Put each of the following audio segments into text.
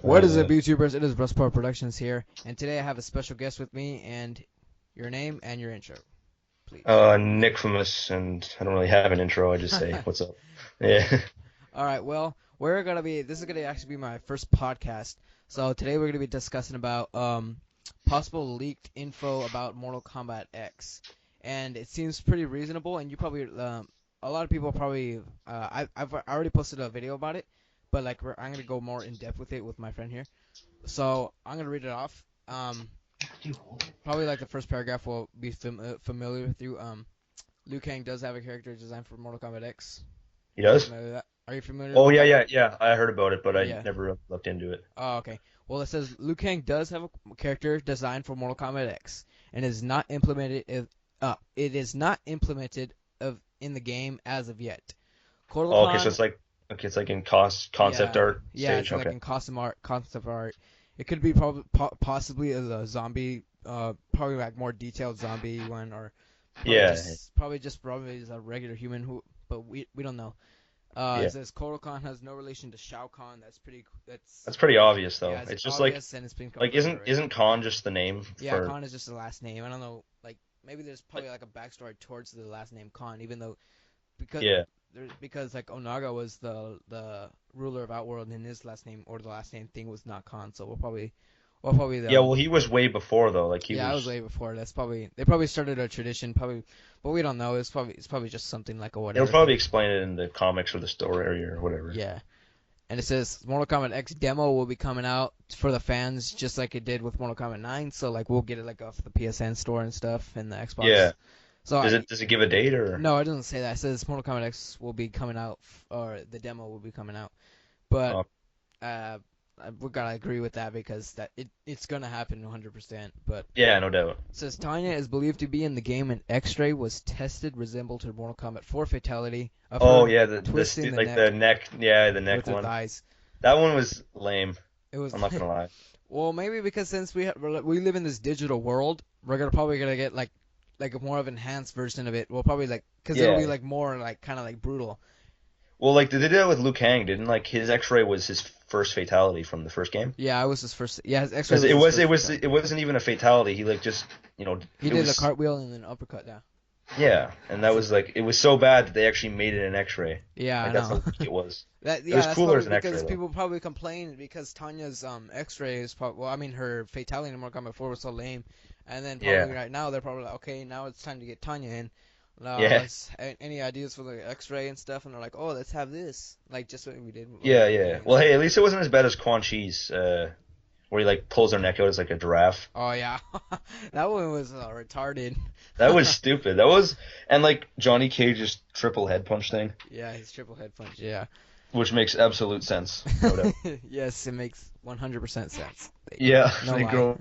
What is up, YouTubers? It is Brustpar Productions here, and today I have a special guest with me. And your name and your intro, please. Nickfamous, and I don't really have an intro. I just say, "What's up?" Yeah. All right. Well, we're gonna be. This is gonna actually be my first podcast. So today we're gonna be discussing about possible leaked info about Mortal Kombat X, and it seems pretty reasonable. And you probably a lot of people probably I've already posted a video about it, but like I'm gonna go more in depth with it with my friend here. So I'm gonna read it off. Probably like the first paragraph will be familiar with you. Liu Kang does have a character designed for Mortal Kombat X. He Are you does? familiar with that? Are you familiar Oh with yeah, that? yeah, yeah. I heard about it, but I Yeah. never looked into it. Oh, okay. Well, it says Liu Kang does have a character designed for Mortal Kombat X, and is not implemented. It is not implemented in the game as of yet. Kotal Oh, okay, so Khan, it's like it's like in concept yeah, art yeah, stage. it's like Okay. in costume art, concept art. It could be possibly as a zombie, probably like more detailed zombie one, or Yeah, probably just a regular human who, but we don't know. It yeah. says Kotal Khan has no relation to Shao Kahn. That's pretty. That's pretty obvious Yeah, though. it's It's just obvious and it's been like confirmed isn't already. isn't Khan just the name Yeah, for Khan is just the last name. I don't know. Like maybe there's like probably like a backstory towards the last name Khan, even though because yeah. because like Onaga was the ruler of Outworld, and his last name or the last name thing was not Khan. So we'll probably Yeah, well he was way before though. Like he yeah, I was was way before. That's probably they probably started a tradition, probably, but we don't know. It's probably just something like a They'll whatever probably thing. explain it in the comics or the story or whatever. Yeah. And it says Mortal Kombat X demo will be coming out for the fans, just like it did with Mortal Kombat 9. So like we'll get it like off the PSN store and stuff and the Yeah. Xbox. So Does it give a date or no, it doesn't say that. It says Mortal Kombat X will be coming out, or the demo will be coming out. But uh, uh, we gotta agree with that because it's gonna happen 100%. But yeah, no doubt. it says Tanya is believed to be in the game, and X-Ray was tested resembled to Mortal Kombat 4 fatality of Oh her yeah, twisting the like the neck neck, yeah, the with neck her one. thighs. That one was lame. It was I'm not gonna lie. well, maybe because since we live in this digital world, we're gonna probably gonna get like a more of enhanced version of it. We'll probably like because it'll be Yeah. like more like kind of like brutal. Well, like they did that with Liu Kang, didn't like his X-ray was his first fatality from the first game. Yeah, I was his first. Yeah, his X-ray Because was it his was first it was fatality. it wasn't even a fatality. He like just He it did a was cartwheel and then uppercut down. yeah, and that was like it was so bad that they actually made it an X-ray. Yeah, I Like that's know. how weak it was. It was That's cooler probably as an X-ray because though. people probably complain because Tanya's X-ray is probably well, I mean her fatality in Mortal Kombat 4 was so lame, and then probably Yeah, right now they're probably like, okay, now it's time to get Tanya in. yeah, Any ideas for the X-ray and stuff, and they're like, oh, let's have this, like just what we did like yeah, in the yeah. beginning and Well, stuff. hey, at least it wasn't as bad as Quan Chi's, where he like pulls their neck out as like a giraffe. Oh yeah, that one was retarded. That was stupid. That was and like Johnny Cage's triple head punch thing, Yeah, his triple head punch. Yeah. which makes absolute sense, no doubt. Yes, it makes 100% sense. Yeah, No they lie. grow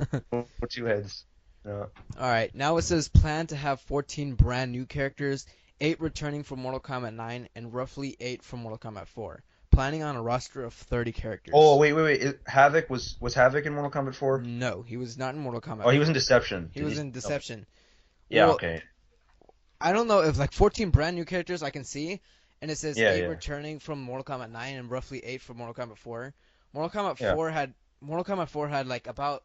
two heads. Yeah. All right, now it says plan to have 14 brand new characters, 8 returning from Mortal Kombat 9, and roughly 8 from Mortal Kombat 4. Planning on a roster of 30 Oh characters. wait. Havoc was Havoc in Mortal Kombat 4? No, he was not in Mortal Oh, Kombat he was in 4. Deception. He Did was he? in No. Deception. Yeah. Well, Okay. I don't know if like 14 brand new characters I can see, and it says Yeah. 8 Yeah. returning from Mortal Kombat 9 and roughly 8 from Mortal Kombat 4. Mortal Kombat Yeah. 4 had Mortal Kombat 4 had like about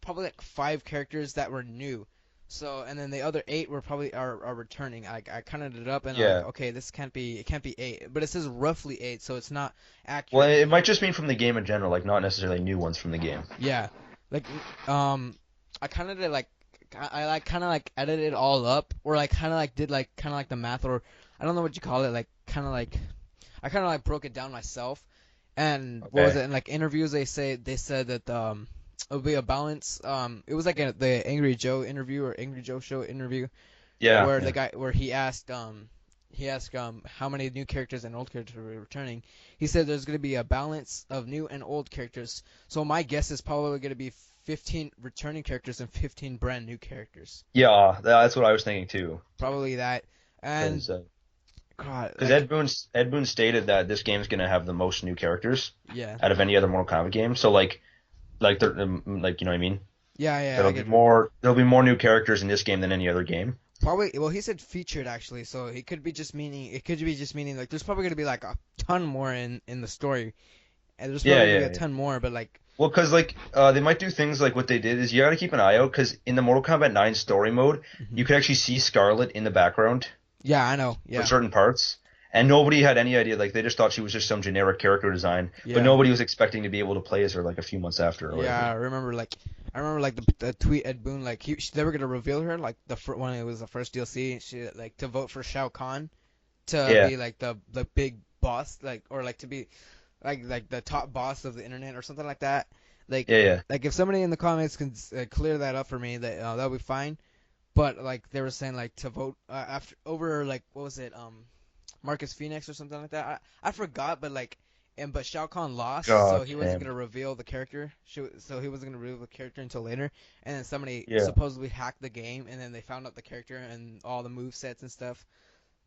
probably like 5 characters that were new. So and then the other 8 were probably are returning. I counted it up and I'm like, Yeah. okay, this can't be it can't be 8, but it says roughly 8, so it's not Well, accurate. it might just mean from the game in general, like not necessarily new ones from the game. Yeah, like I counted it like I like kind of like edited it all up, or like kind of like did like kind of like the math, or I don't know what you call it, like kind of like I kind of like broke it down myself. And what was Okay. it? In like interviews, they said that it would be a balance. It was like the Angry Joe interview or Angry Joe show interview Yeah. where the Yeah. guy where he asked how many new characters and old characters were returning. He said there's going to be a balance of new and old characters. So my guess is probably going to be 15 returning characters and 15 brand new characters. Yeah. That's what I was thinking too. Probably that. And Because God, because like Ed Boon stated that this game's gonna have the most new characters yeah, out of any other Mortal Kombat game. So like they're like you know what I mean. yeah, I get you. There'll be more new characters in this game than any other game. Probably. Well, he said featured actually, so it could be just meaning. It could be just meaning like there's probably gonna be like a ton more in the story, and there's Yeah, probably gonna be yeah, a yeah. ton more. But like, Well, because like they might do things like what they did is you gotta keep an eye out because in the Mortal Kombat 9 story mode, hmm you could actually see Scarlet in the background yeah, I know, for yeah, certain parts, and nobody had any idea. Like they just thought she was just some generic character design, but yeah, nobody was expecting to be able to play as her like a few months after or yeah. whatever. I remember like the tweet Ed Boon like they were gonna reveal her like when it was the first DLC. She like to vote for Shao Kahn to Yeah, be like the big boss, like or like to be like the top boss of the internet or something like that. Like yeah, yeah. like if somebody in the comments can clear that up for me, that'll be fine. But like they were saying like to vote after over like what was it Marcus Phoenix or something like that. I forgot, but like but Shao Kahn lost, so God he wasn't damn. gonna reveal the character. So he wasn't gonna reveal the character until later. And then somebody Yeah. supposedly hacked the game, and then they found out the character and all the move sets and stuff.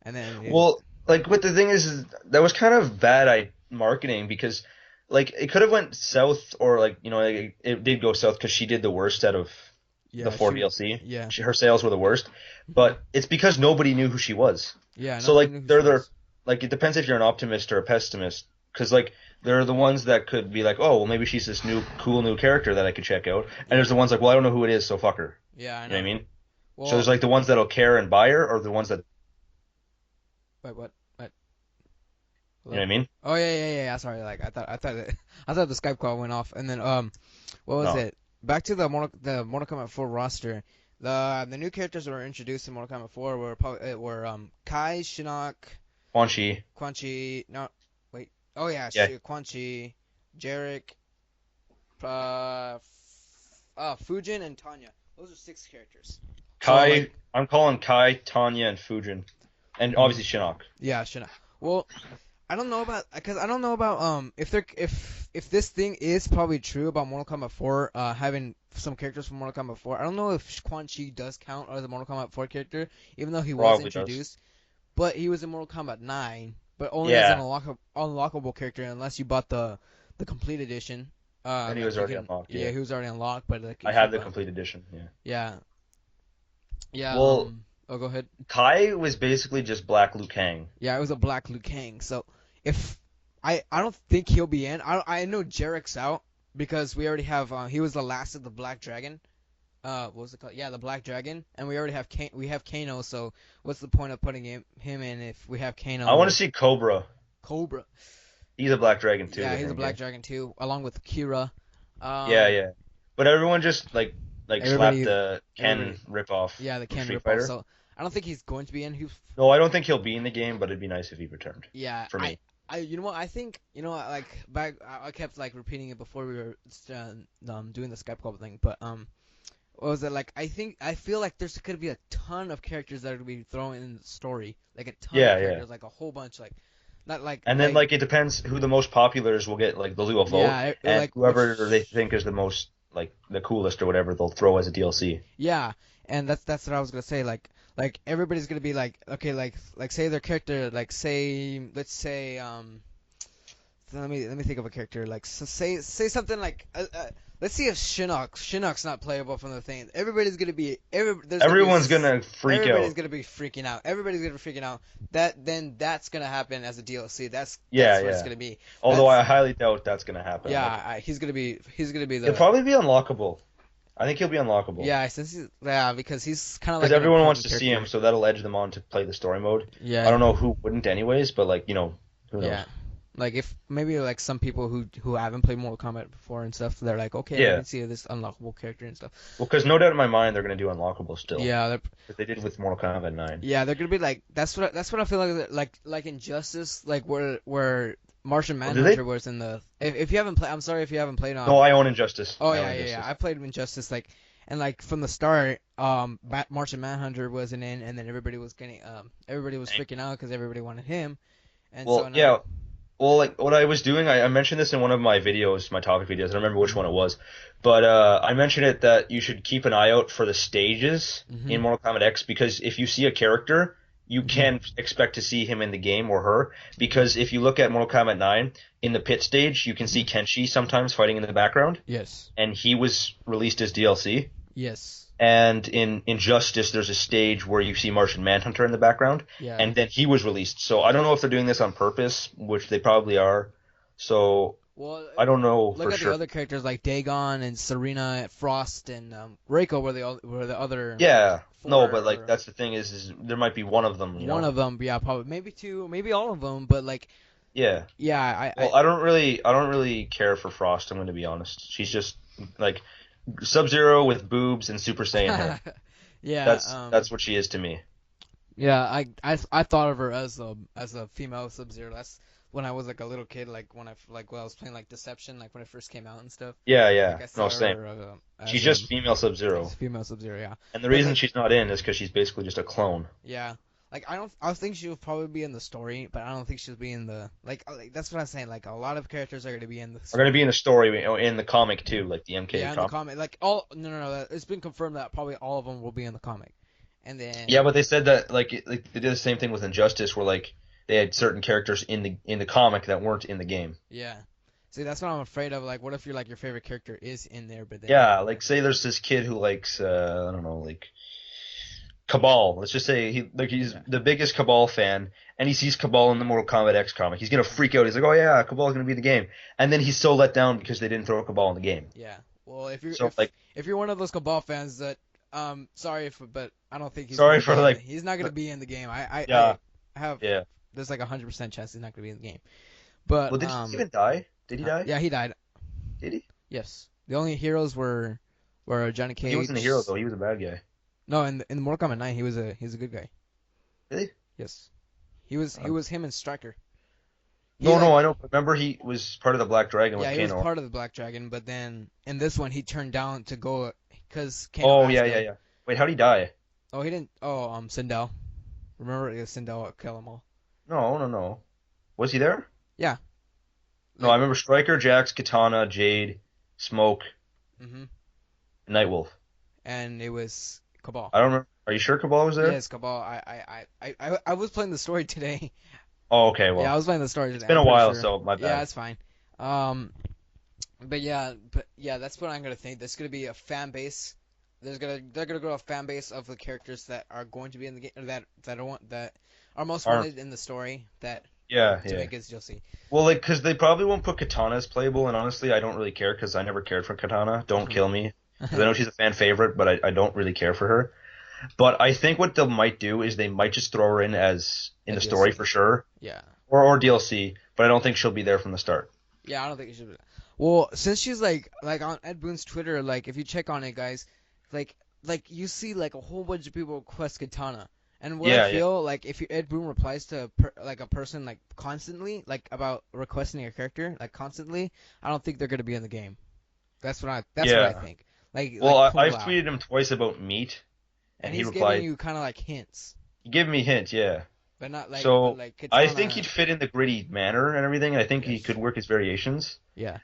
And then Well, like what the thing is that was kind of bad marketing because like it could have went south or like like, it did go south because she did the worst out of the yeah, four DLC. yeah, Her sales were the worst, hmm but it's because nobody knew who she was. yeah, So nobody like knew who she they're was. like it depends if you're an optimist or a pessimist because like there are the ones that could be like, oh well, maybe she's this new cool new character that I could check out, and Yeah, there's the ones like, well, I don't know who it is, so fuck her. yeah, I You know what know. I mean? So there's Well, like the ones that'll care and buy her, or the ones that wait, what? What? you know Hello? what I mean? Oh yeah. Sorry, like I thought the Skype call went off, and then what was No, it? Back to the Mortal Kombat 4 roster. The new characters that were introduced in Mortal Kombat 4 were Kai, Shinnok, Quan Chi. Quan Chi. No, wait. Oh yeah, Yeah, Quan Chi, Jarek, Fujin, and Tanya. Those are six characters. So like, Kai. I'm calling Kai, Tanya, and Fujin, and mhm. obviously Shinnok. Yeah, Shinnok. Well, I don't know about if this thing is probably true about Mortal Kombat 4 having some characters from Mortal Kombat 4. I don't know if Quan Chi does count as a Mortal Kombat 4 character, even though he was Probably does. introduced, but he was in Mortal Kombat 9, but only as an Yeah, unlockable character unless you bought the complete edition. and he Like was you already can unlocked. yeah, Yeah, he was already unlocked, but like I if you had the buy complete edition. Yeah. yeah yeah Well, oh go ahead. Kai was basically just Black Liu Kang. Yeah, it was a Black Liu Kang. So if I don't think he'll be in. I know Jarek's out because we already have he was the last of the Black Dragon. What was it called? Yeah, the Black Dragon, and we already have we have Kano. So what's the point of putting him in if we have I Kano want to like see Cobra. Cobra? He's a Black Dragon too, Yeah, I he's a think. Black Yeah. Dragon too, along with Kira. Yeah, Um, yeah. But everyone just like slapped everybody, the Ken everybody, ripoff yeah, the from Ken Street ripoff. Fighter. So I don't think he's going to be in. No, I don't think he'll be in the game, but it'd be nice if he returned. Yeah, For me. you know what? I think, like back, I kept like repeating it before we were doing the Skype call thing, but what was it like? I feel like there's could be a ton of characters that are gonna be thrown in the story, like a ton of Yeah, yeah. characters, like a whole bunch, like not like And then like it depends who the most popular is will get like they'll do a vote, and like whoever they which think is the most like the coolest or whatever they'll throw as a DLC. yeah, and that's what I was gonna say, like everybody's gonna be like okay, like say their character, like say let's say so let me think of a character. Like, so say something like, let's see if Shinnok's not playable from the thing. Everybody's gonna be Everyone's gonna freak everybody's out. gonna be freaking out. Everybody's gonna be freaking out. That's gonna happen as a DLC. Yeah, That's what it's yeah. gonna be. Although That's I highly doubt that's gonna happen. yeah. Like He's gonna be he'll the probably be unlockable. I think he'll be unlockable yeah since he's yeah because he's kind of because like an everyone wants important to see him, character. so that'll edge them on to play the story mode. I Yeah. don't know who wouldn't anyways, but like who knows? Yeah. Like if maybe like some people who haven't played Mortal Kombat before and stuff, they're like, okay, I Yeah. can see this unlockable character and stuff. Well, because no doubt in my mind they're gonna do unlockable still, Yeah, as they did with Mortal Kombat 9. yeah, they're gonna be like that's what I feel like Injustice, like where Martian Oh, did they? Manhunter was in the if you haven't played, I'm sorry if you haven't played No, I own Injustice. oh I own yeah, Injustice. I played Injustice like and like from the start Martian Manhunter wasn't in and then everybody was freaking out because everybody wanted him and so Well, now yeah. Well, like what I was doing, I mentioned this in one of my videos, my topic videos. I don't remember which mhm one it was, but I mentioned it that you should keep an eye out for the stages in mhm Mortal Kombat X because if you see a character, you mhm can expect to see him in the game or her. Because if you look at Mortal Kombat 9 in the pit stage, you can see mhm Kenshi sometimes fighting in the background, yes and he was released as DLC. yes And in Injustice, there's a stage where you see Martian Manhunter in the background, yeah and then he was released. So I don't know if they're doing this on purpose, which they probably are. So Well, I don't know look for at the sure. other characters like Dagon and Serena, Frost, and Reiko were the other Yeah, four no, but like or that's the thing is there might be one of them, you one know? of them. Yeah, probably maybe two, maybe all of them. But like, Yeah. yeah, Well, I don't really care for Frost. I'm going to be honest. She's just like Sub-Zero with boobs and Super Saiyan hair. yeah, That's what she is to me. yeah. I thought of her as a female Sub-Zero. That's when I was like a little kid, like when I was playing like Deception, like when it first came out and stuff. Yeah, Like yeah. I No, saw same. her She's as just female as Sub-Zero. a female Sub-Zero. Yeah, And the but reason like she's not in is because she's basically just a clone. yeah. Like I think she'll probably be in the story, but I don't think she'll be in the like that's what I'm saying. Like a lot of characters are gonna be in the Are going to be story. in the story, you know, in the comic too, like the MK Yeah, in the comic. comic, like all no, it's been confirmed that probably all of them will be in the comic, and Yeah, then but they said that like they did the same thing with Injustice, where like they had certain characters in the comic that weren't in the game. yeah. See, that's what I'm afraid of. Like, what if your favorite character is in there, but then Yeah, like say there's this kid who likes I don't know, like Cabal. Let's just say he's yeah, the biggest Cabal fan, and he sees Cabal in the Mortal Kombat X comic. He's gonna freak out. He's like, "Oh yeah, Cabal's gonna be in the game," and then he's so let down because they didn't throw Cabal in the game. yeah. Well, if you're So like, if you're one of those Cabal fans that sorry but I don't think he's sorry gonna for be in like, he's not gonna be in the game. yeah, I have yeah. there's like 100% chance he's not gonna be in the game. But Well, did he even die? Did he die? yeah, he died. Did he? Yes. The only heroes were Johnny He Cage. wasn't a hero though. He was a bad guy. No, in the Mortal Kombat 9, he's a good guy. Really? Yes. He was him and Striker. He No, like no, I know. Remember, he was part of the Black Dragon yeah, with he was Kano. part of the Black Dragon, but then in this one he turned down to go because Kano Oh asked yeah, yeah, him. yeah. Wait, how'd he die? Oh, he didn't. Oh, Sindel. Remember, it was Sindel kill them all. No, no, no. Was he there? Yeah. No, I Like. remember Striker, Jax, Katana, Jade, Smoke, Mhm. Nightwolf. And it was Cabal. I don't remember. Are you sure Cabal was there? Yes, Cabal. I was playing the story today. Oh, okay. Yeah, I Well, was playing the story it's today. been I'm a pretty while, sure. so my Yeah, bad. it's fine. But yeah, that's what I'm gonna think. There's gonna be a fan base. They're gonna grow a fan base of the characters that are going to be in the game that are most Aren't. wanted in the story that Yeah, to yeah. make it juicy. Well, like, because they probably won't put Katana as playable, and honestly, I don't really care because I never cared for Katana. Don't kill me. Because I know she's a fan favorite, but I don't really care for her. But I think what they might do is they might just throw her in as in A the story DLC. for sure, Yeah. or DLC. But I don't think she'll be there from the start. Yeah, I don't think it should be. Well, since she's like on Ed Boon's Twitter, like if you check on it, guys, like you see like a whole bunch of people request Katana. And what Yeah, I yeah, feel like if Ed Boon replies to like a person like constantly like about requesting a character like constantly, I don't think they're gonna be in the game. That's what I yeah. think. Like Well, Kung I've Lao. tweeted him twice about meat, And and he he's giving replied, you kind of like hints, he gave me hints, yeah. but not like but So like I think he'd Katana. fit in the gritty manner and everything, and I think he Yes. could work his variations. Yeah.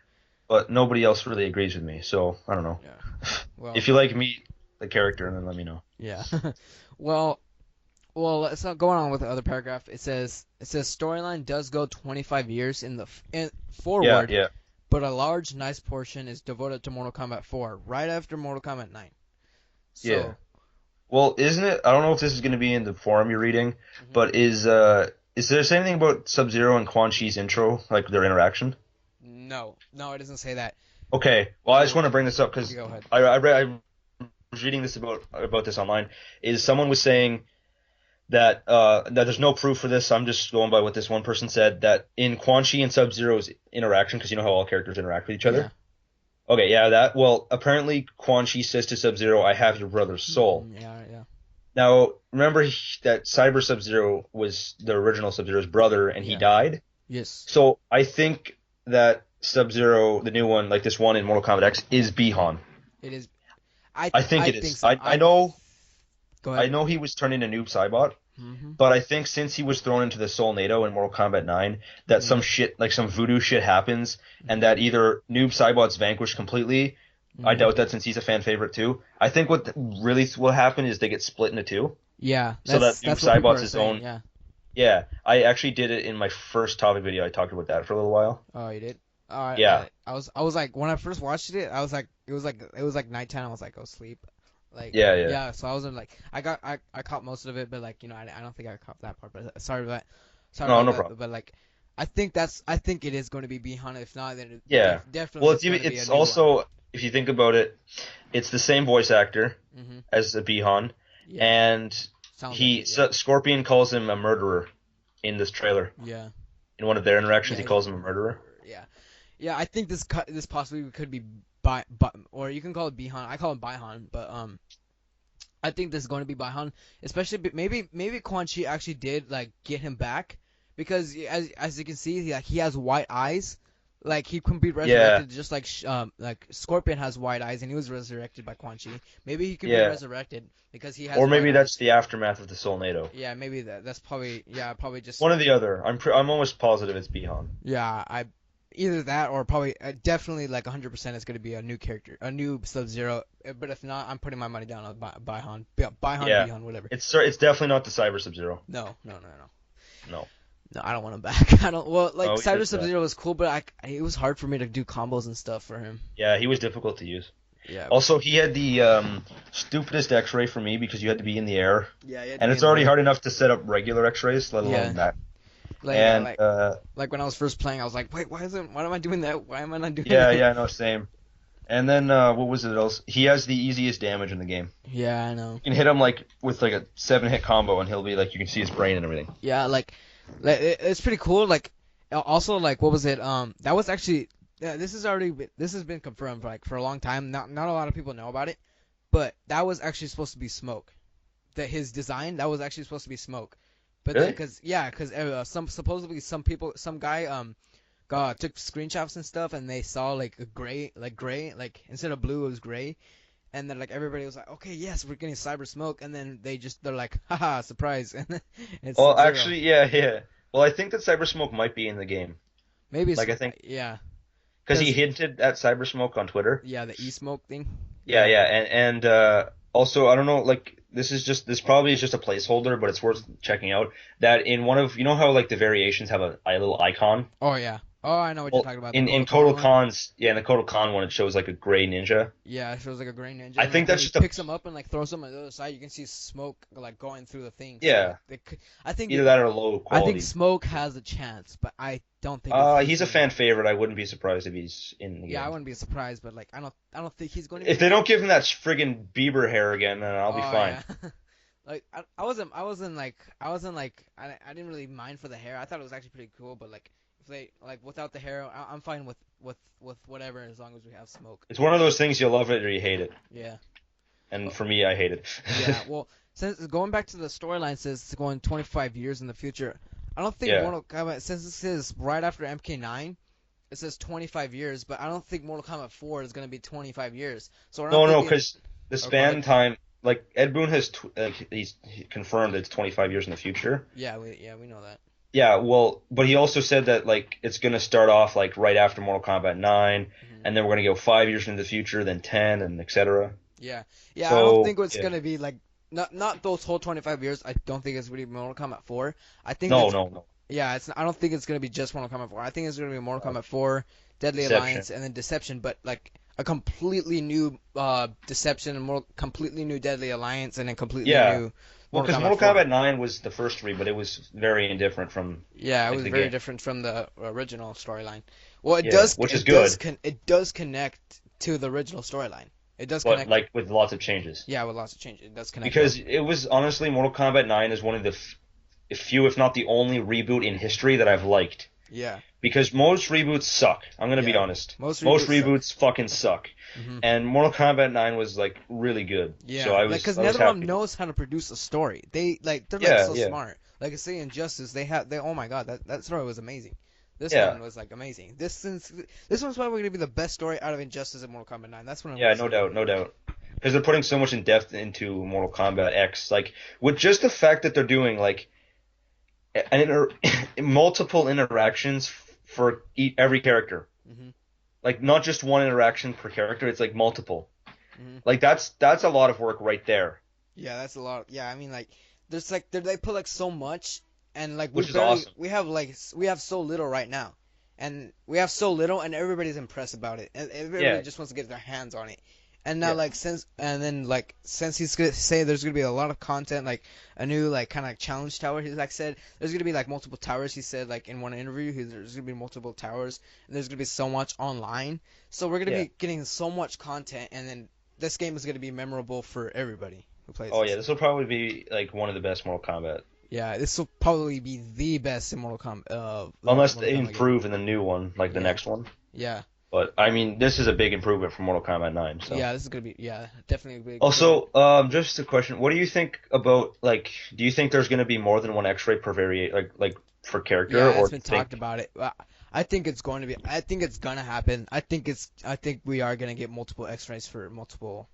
But nobody else really agrees with me, so I don't know. Yeah. Well. If you like meat, the character, then let me know. Yeah. well. Well, let's not go on with the other paragraph. It says storyline does go 25 years in Yeah, forward, yeah, but a large, nice portion is devoted to Mortal Kombat 4, right after Mortal Kombat 9. So, yeah. Well, isn't it? I don't know if this is going to be in the forum you're reading, mhm. but is there anything about Sub-Zero and Quan Chi's intro, like their interaction? No, it doesn't say that. Okay. Well, I just Well, want to bring this up you because go ahead. I was reading this about this online. Is someone was saying that there's no proof for this. I'm just going by what this one person said that in Quan Chi and Sub-Zero's interaction, because you know how all characters interact with each Yeah. other. Okay, yeah, that. Well, apparently Quan Chi says to Sub-Zero, "I have your brother's soul." Yeah. Now, remember that Cyber Sub-Zero was the original Sub-Zero's brother, and he Yeah. died. Yes. So I think that Sub-Zero, the new one, like this one in Mortal Kombat X, is Bihan. It is. I think I it think is. so. I know. Go I ahead. know he was turned into Noob Saibot, Mm-hmm. but I think since he was thrown into the Soul NATO in Mortal Kombat 9, that some shit, like some voodoo shit happens, and that either Noob Saibot's vanquished completely. I doubt that since he's a fan favorite too. I think what really will happen is they get split into two. Yeah. So that Noob That's what people Saibot's are his saying. own. Yeah. Yeah, I actually did it in my first topic video. I talked about that for a little while. Oh, you did? Yeah. I was like when I first watched it, I was like it was like nighttime. I was like, go sleep. Like Yeah, yeah. yeah, so I wasn't like I caught most of it, but like I don't think I caught that part. But sorry about that. Sorry No, about no that. problem. But like I think it is going to be Bihan. If not, then Yeah. definitely Well, it's going to be a it's new one. also, if you think about it, it's the same voice actor Hmm. as the Bihan, Yeah, and sounds like it. Yeah, Scorpion calls him a murderer in this trailer. yeah, In one of their interactions, yeah. he He's a calls him a murderer. murderer. Yeah, yeah. I think this possibly could be or you can call it Bihan. I call it Bihan, but I think this is going to be Baihan, especially maybe Quan Chi actually did like get him back because as you can see he has white eyes, like he can be Yeah, resurrected just like Scorpion has white eyes and he was resurrected by Quan Chi. Maybe he can be yeah. resurrected because he has Or white maybe that's eyes. the aftermath of the Soulnado. Yeah, maybe that's probably just One or the other. I'm almost positive it's Bihan. yeah I either that or probably definitely like 100% it's going to be a new character, a new Sub-Zero. But if not, I'm putting my money down on Baihan, Baihan, Yeah, Bihan, whatever. it's definitely not the Cyber Sub-Zero. No, no, no, no. No, No, I don't want him back. I don't. Well, like no, he Cyber does Sub that. Zero was cool, but it was hard for me to do combos and stuff for him. Yeah, he was difficult to use. Yeah. Also, he had the stupidest X-ray for me because you had to be in the air, Yeah, you had to and be it's in the already air. hard enough to set up regular X-rays, let Yeah. alone that. Like And when I was first playing, I was like, wait, why am I doing that? Why am I not doing yeah, that? yeah, no, same. And then what was it else? He has the easiest damage in the game. Yeah, I know. You can hit him like with like a 7-hit combo, and he'll be like you can see his brain and everything. Yeah, it's pretty cool. Like also like what was it? That was actually this has been confirmed for a long time. Not a lot of people know about it, but that was actually supposed to be Smoke. That his design that was actually supposed to be Smoke. But then, Really? because supposedly some guy took screenshots and stuff, and they saw like a gray, like instead of blue it was gray, and then like everybody was like, okay, yes, we're getting Cyber Smoke, and then they're like, haha, surprise, and then it's Well, Sub-Zero. actually, yeah, yeah. Well, I think that Cyber Smoke might be in the game. Maybe it's Like I think yeah, because he because hinted at Cyber Smoke on Twitter. yeah, the E-Smoke thing, Yeah, yeah, yeah, and also I don't know, like this probably is just a placeholder, but it's worth checking out. That in one of you know how like the variations have a little icon. oh yeah, oh I know what you're Well, talking about, the in Kotal Total one. Khan's yeah, in the Total Khan one, it shows like a gray ninja. Yeah, it shows like a gray ninja, I and like think when that's he just a picks him up and like throws him on the other side, you can see smoke like going through the thing. So like yeah, I think either that or low I think quality. smoke has a chance, but I don't think he's He's a gonna be. fan favorite. I wouldn't be surprised if he's in the Yeah, I game. wouldn't be surprised, but like I don't think he's going to be If in the they don't game. give him that friggin' Bieber hair again, then I'll be Oh fine. yeah. Like I like I didn't really mind for the hair. I thought it was actually pretty cool, but like if they like without the hair, I'm fine with whatever as long as we have smoke. It's one of those things you love it or you hate it. Yeah. And Oh, for me, I hate it. yeah. Well, since going back to the storyline says it's going 25 years in the future, I don't think Yeah. Mortal Kombat since this is right after MK9, it says 25 years, but I don't think Mortal Kombat 4 is going to be 25 years. So what I'm No, no, thinking. because the Oh, go span ahead. time, like Ed Boon has, he confirmed it's 25 years in the future. Yeah, we know that. Yeah, well, but he also said that like it's gonna start off like right after Mortal Kombat 9, Hmm. and then we're gonna go 5 years into the future, then 10, and etc. Yeah, yeah. I don't So think it's yeah, gonna be like not those whole 25 years. I don't think it's really Mortal Kombat 4. I think no, it's no, no, yeah. It's I don't think it's gonna be just Mortal Kombat 4. I think it's gonna be Mortal Kombat 4, Deadly Deception. Alliance, and then Deception, but like a completely new Deception, and more completely new Deadly Alliance, and then completely Yeah, new well, Mortal because Kombat Mortal 4. Kombat 9 was the first three, but it was very indifferent from Yeah, it like was the very game. different from the original storyline. Well, Yeah, which is good, it does connect to the original storyline. It does but connect. like with lots of changes. Yeah, with lots of changes. It does connect though. Because it was honestly Mortal Kombat 9 is one of the few, if not the only reboot in history that I've liked. Yeah, Because most reboots suck. I'm gonna be yeah. honest. Most Most reboots suck. reboots fucking suck. Hmm. And Mortal Kombat 9 was like really good. So Yeah, like because I was NetherRealm happy. knows how to produce a story. They're like Yeah, so yeah, smart. Like I say, Injustice, they oh my god, that story was amazing. This yeah, one was like amazing. This one's probably gonna be the best story out of Injustice and Mortal Kombat 9. That's what I'm yeah. gonna No say. doubt, no doubt. Because they're putting so much in depth into Mortal Kombat X, like with just the fact that they're doing like an multiple interactions for every character. Hmm. Like not just one interaction per character, it's like multiple. Hmm. Like that's a lot of work right there, Yeah, that's a lot. Yeah, I mean like there's like they put like so much, and like which is awesome. we have so little right now, and we have so little, and everybody's impressed about it, and everybody Yeah, just wants to get their hands on it. And now, like, since he's gonna say there's gonna be a lot of content, like a new, like, kind of like challenge tower. He's like said there's gonna be like multiple towers. He said like in one interview, there's gonna be multiple towers, and there's gonna be so much online. So we're gonna Yeah. be getting so much content, and then this game is gonna be memorable for everybody who plays Oh this. yeah, this will probably be like one of the best Mortal Kombat. Yeah, this will probably be the best in Mortal Kombat. Unless Mortal they Kombat game. improve in the new one, like the Yeah. next one. Yeah. But I mean, this is a big improvement from Mortal Kombat 9. So. Yeah, this is gonna be definitely a big. Also, just a question: what do you think about like? Do you think there's going to be more than one X-ray per variate, like for character? Yeah, or it's do been you think- talked about it. I think it's going to be. I think it's gonna happen. I think we are gonna get multiple X-rays for multiple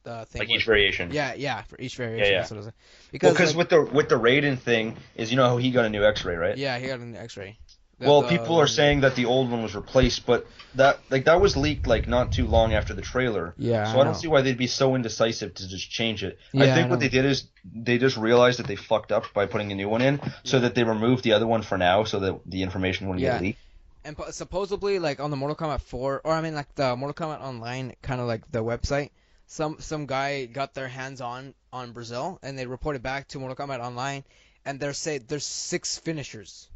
things. like each variation? Yeah, for each variation. Yeah. That's what I was saying. Because Like, with the Raiden thing is how he got a new X-ray, right? yeah, he got an X-ray. Well, people are saying that the old one was replaced, but that was leaked like not too long after the trailer. Yeah. So I don't see why they'd be so indecisive to just change it. Yeah, I think I what they did is they just realized that they fucked up by putting a new one in, so that they removed the other one for now, so that the information wouldn't get leaked. And supposedly, like on the Mortal Kombat 4, or I mean, like the Mortal Kombat Online, kind of like the website, some guy got their hands on Brazil, and they reported back to Mortal Kombat Online, and there's 6 finishers.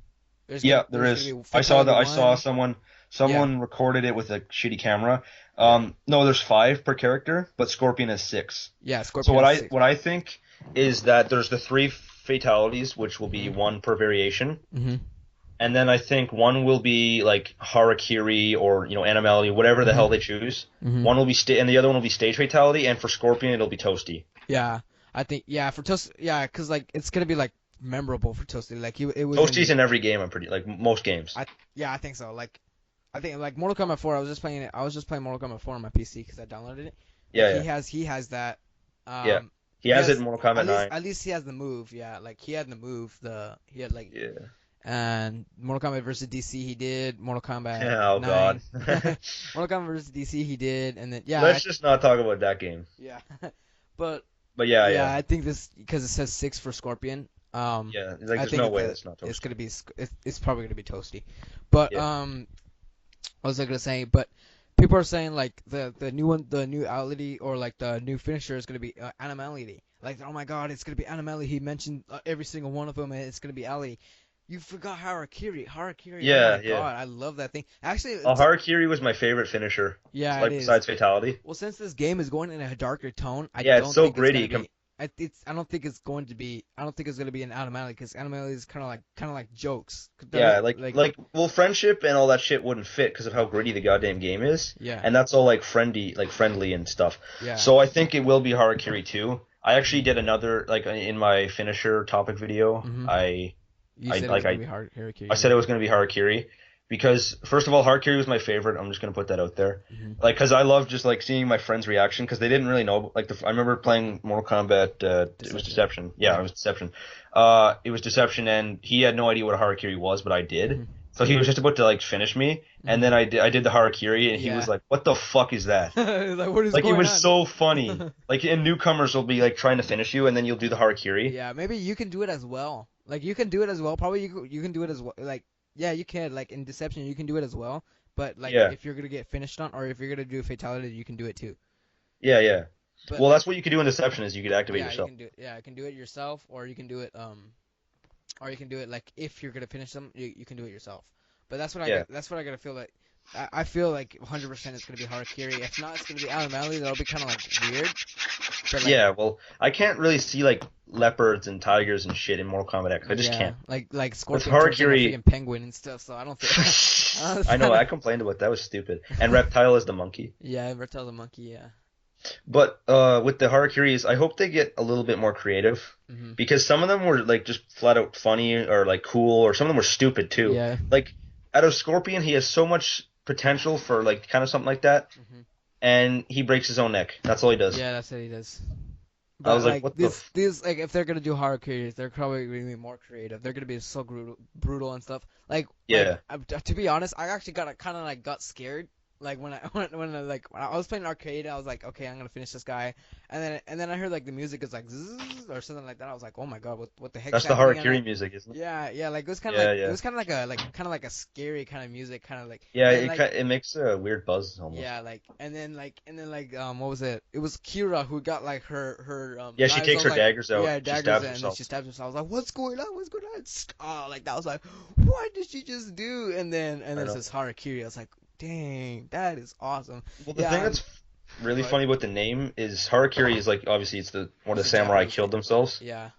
There is. I saw that. I saw someone recorded it with a shitty camera. No, there's 5 per character, but Scorpion has 6. Yeah, Scorpion. So has 6. what I think is that there's the 3 fatalities, which will be 1 per variation. Mm-hmm. And then I think 1 will be like Harakiri or Animality, whatever the hell they choose. Mm-hmm. 1 will be and the other one will be stage fatality. And for Scorpion, it'll be Toasty. Yeah, I think for Toast. Yeah, because like it's gonna be like memorable for Toasty. Like it was. Toasty's in every game. I'm pretty like most games. I think so. Like I think like Mortal Kombat 4. I was just playing it. I was just playing Mortal Kombat 4 on my PC because I downloaded it. Yeah. He has that. He has it in Mortal Kombat 9. At least he has the move. Yeah, like he had the move. He had like. Yeah. And Mortal Kombat versus DC he did. Mortal Kombat. Oh 9. God. Mortal Kombat versus DC he did, and then Let's just not talk about that game. Yeah, but yeah. I think this because it says 6 for Scorpion. Like there's no way that's not Toasty. It's gonna be it's probably gonna be Toasty, but what was I gonna say? But people are saying like the new one, the new ability or like the new finisher is gonna be Animality. Like oh my God, it's gonna be Animality. He mentioned every single one of them, and it's gonna be Ali. You forgot Harakiri. Yeah, oh my God, I love that thing. Actually, Harakiri was my favorite finisher. Yeah, like besides Fatality. Well, since this game is going in a darker tone, it's so gritty. I don't think it's going to be. I don't think it's going to be an Animality because Animality is kind of like jokes. Yeah, well, friendship and all that shit wouldn't fit because of how gritty the goddamn game is. Yeah. And that's all like friendly and stuff. Yeah. So I think it will be Harakiri too. I actually did another in my finisher topic video. Mm-hmm. I said it was going to be Harakiri because first of all, Harakiri was my favorite. I'm just going to put that out there, because I love just like seeing my friends' reaction because they didn't really know. Like I remember playing Mortal Kombat. It was Deception. Yeah, it was Deception. It was Deception, and he had no idea what a Harakiri was, but I did. Mm-hmm. So he was just about to like finish me, and then I did the Harakiri, and he was like, "What the fuck is that?" Like, what is like going it was on? so funny. Like, and newcomers will be like trying to finish you, and then you'll do the Harakiri. Yeah, maybe you can do it as well. Like you can do it as well. Probably you can do it as well. Like yeah, you can. Like in Deception, you can do it as well. But like if you're gonna get finished on, or if you're gonna do Fatality, you can do it too. Yeah. But, well, that's what you could do in Deception is you could activate yourself. You can do it yourself, or you can do it like if you're gonna finish them, you can do it yourself. But that's what I gotta feel like. I feel like 100% it's gonna be Harakiri. If not, it's gonna be Animality. That'll be kind of like weird. But, like, well, I can't really see like leopards and tigers and shit in Mortal Kombat X. I just can't. Like Scorpion, Harakiri and penguin and stuff. So I don't think. I know. I complained about that. Was stupid. And Reptile is the monkey. Yeah, Reptile's the monkey. Yeah. But with the Harakiris, I hope they get a little bit more creative, because some of them were like just flat out funny or like cool, or some of them were stupid too. Yeah. Like out of Scorpion, he has so much potential for like kind of something like that, and he breaks his own neck. That's all he does. Yeah, that's what he does. But I was like, what these like if they're gonna do Harakiris, they're probably gonna be more creative. They're gonna be so brutal and stuff. To be honest, I actually got scared like when I was playing arcade, I was like, okay, I'm gonna finish this guy, and then I heard like the music is like zzz, or something like that. I was like, oh my god, what the heck's That's the happening? And Harakiri music, isn't it? yeah, like Yeah, it yeah. was kind of like a kind of like a scary kind of music, kind of like, Yeah, and like it makes a weird buzz almost. yeah, like and then like what was it? It was Kira who got like her Yeah, she knives. I takes was her like, daggers out. yeah, She daggers, stabs and then herself. she stabs herself. I was like, what's going on? What's going on? Oh, like that. I was like, what did she just do? And I then it know. says Harakiri. I was like, dang, that is awesome. Well, the thing Yeah, that's really but funny about the name is Harakiri is like obviously it's the one of it's the a samurai Japanese killed thing. themselves. Yeah,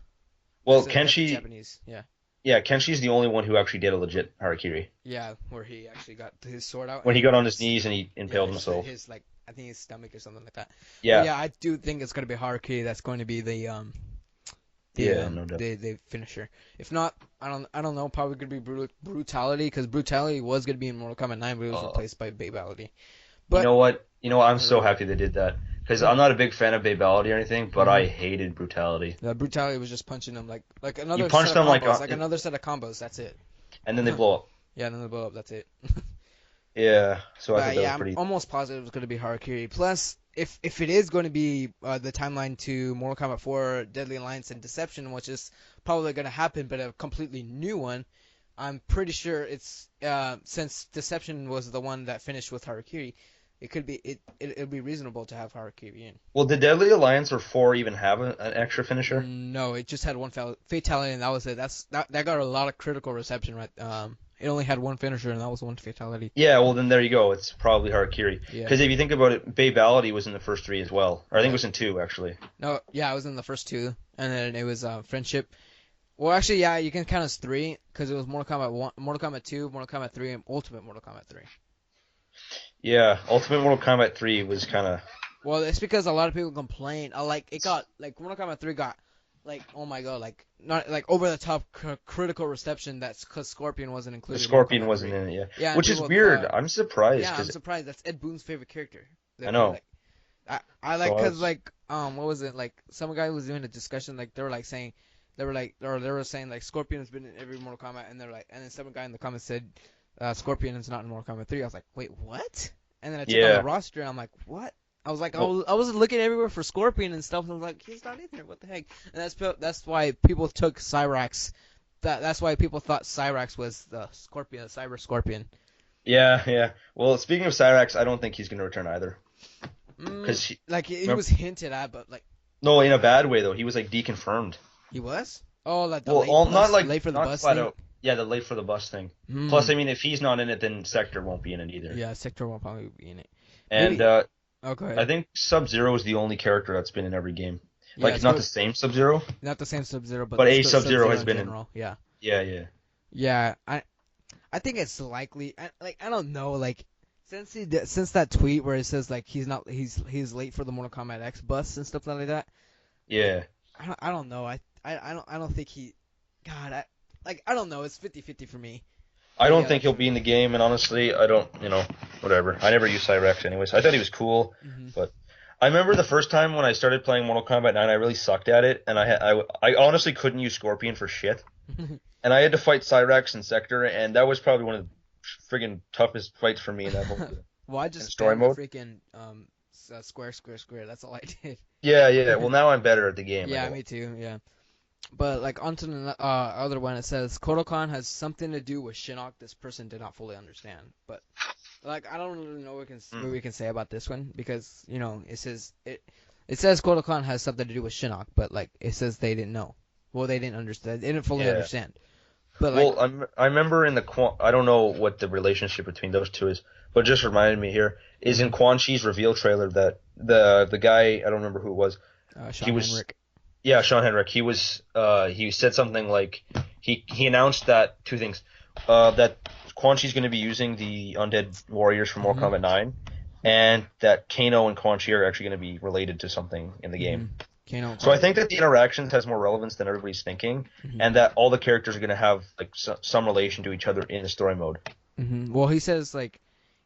Well, that's a Kenshi, Japanese. Yeah, yeah, Kenshi's the only one who actually did a legit Harakiri yeah, where he actually got his sword out when and he then got on his his knees and he yeah impaled himself. his like I think his stomach or something like that. But Yeah, yeah, I do think it's gonna be Harakiri. That's going to be yeah, no doubt. the finisher. If not, I don't know. Probably gonna be brutality because brutality was gonna be in Mortal Kombat 9, but it was Uh, replaced by babality. you But know what? You know what? I'm so uh, happy they did that because I'm not a big fan of Babality or anything, but mhm. I hated brutality. The brutality was just punching them like You another punch set of them combos, like another set of combos. That's it. and then they blow up. Yeah, and then they blow up. That's it. Yeah, so I thought But that yeah, was I'm pretty. almost positive it's going to be Harakiri. Plus, if it is going to be the timeline to Mortal Kombat 4, Deadly Alliance, and Deception, which is probably going to happen, but a completely new one, I'm pretty sure it's since Deception was the one that finished with Harakiri, it could be it'll be reasonable to have Harakiri in. Well, did Deadly Alliance or 4 even have an extra finisher? No, it just had one fatality, and that was it. That got a lot of critical reception, right? It only had one finisher, and that was one fatality. Yeah, well then there you go. It's probably Harakiri. Yeah, Because if you think about it, Babality was in the first 3 as well. Or I think it yeah. was in 2 actually. No, yeah, I was in the first two, and then it was Friendship. Well, actually, yeah, you can count as three because it was Mortal Kombat 1, Mortal Kombat 2, Mortal Kombat 3, and Ultimate Mortal Kombat 3. Yeah, Ultimate Mortal Kombat 3 was kind of. Well, it's because a lot of people complain. Like it got like Mortal Kombat 3 got like oh my god, like not like over the top critical reception. That's because Scorpion wasn't The included in Mortal Scorpion Kombat wasn't 3. in it, yeah. Yeah, and Which is people weird. I'm surprised yeah, I'm because surprised. That's Ed Boon's favorite character. I know. Like, I like So I because was, like what was it like some guy was doing a discussion like they were like saying they were like or they were saying like Scorpion has been in every Mortal Kombat and they're like and then some guy in the comments said Scorpion is not in Mortal Kombat 3. I was like wait what? And then I checked on the yeah. roster and I'm like what? I was like Well, I was looking everywhere for Scorpion and stuff and I was like he's not in there. What the heck? And that's why people took Cyrax. That's why people thought Cyrax was the Scorpion, the Cyber Scorpion. yeah, yeah. Well, speaking of Cyrax, I don't think he's going to return either. Mm, Because like he was hinted at, but like no, in a bad way though. He was like deconfirmed. he was. Oh, like the Well, all, not like late for the not bus flat thing. out. Yeah, the late for the bus thing. Hmm. Plus, I mean, if he's not in it, then Sector won't be in it either. Yeah, Sector will probably be in it. And Maybe. Oh, go I ahead. think Sub-Zero is the only character that's been in every game. Yeah, Like it's not good. the same Sub-Zero, Not the same Sub-Zero, but but a Sub-Zero Sub-Zero has in been in. general. Yeah. Yeah, yeah. Yeah, I think it's likely. I don't know. Like since that tweet where it says like he's late for the Mortal Kombat X bus and stuff like that. Yeah. I don't know. I don't think he. God, I don't know. It's 50-50 for me. I But don't yeah, think he'll be in the game, and honestly, I don't, whatever. I never used Cyrex anyways. I thought he was cool, hmm but I remember the first time when I started playing Mortal Kombat 9, I really sucked at it, and I honestly couldn't use Scorpion for shit. And I had to fight Cyrex and Sector, and that was probably one of the friggin' toughest fights for me in that whole in Well, I just story spammed the mode. freaking square. That's all I did. Yeah, yeah. Well, now I'm better at the game. I Yeah, know. me too. Yeah. But like onto the other one, it says Kodokan has something to do with Shinnok. This person did not fully understand, but like I don't really know what we can say about this one because it says Kodokan has something to do with Shinnok, but like it says they didn't know. Well, they didn't understand. They didn't fully Yeah. understand. But like, Well, I remember in I don't know what the relationship between those two is, but it just reminded me here is in Quan Chi's reveal trailer that the guy I don't remember who it was. Sean He was Henrik. Yeah, Sean Henrik. He said something like he announced that two things. That Quan Chi's going to be using the undead warriors from Mortal Kombat 9, and that Kano and Quan Chi are actually going to be related to something in the game. Kano. So I think that the interactions has more relevance than everybody's thinking, and that all the characters are going to have like some relation to each other in the story mode. Well, he says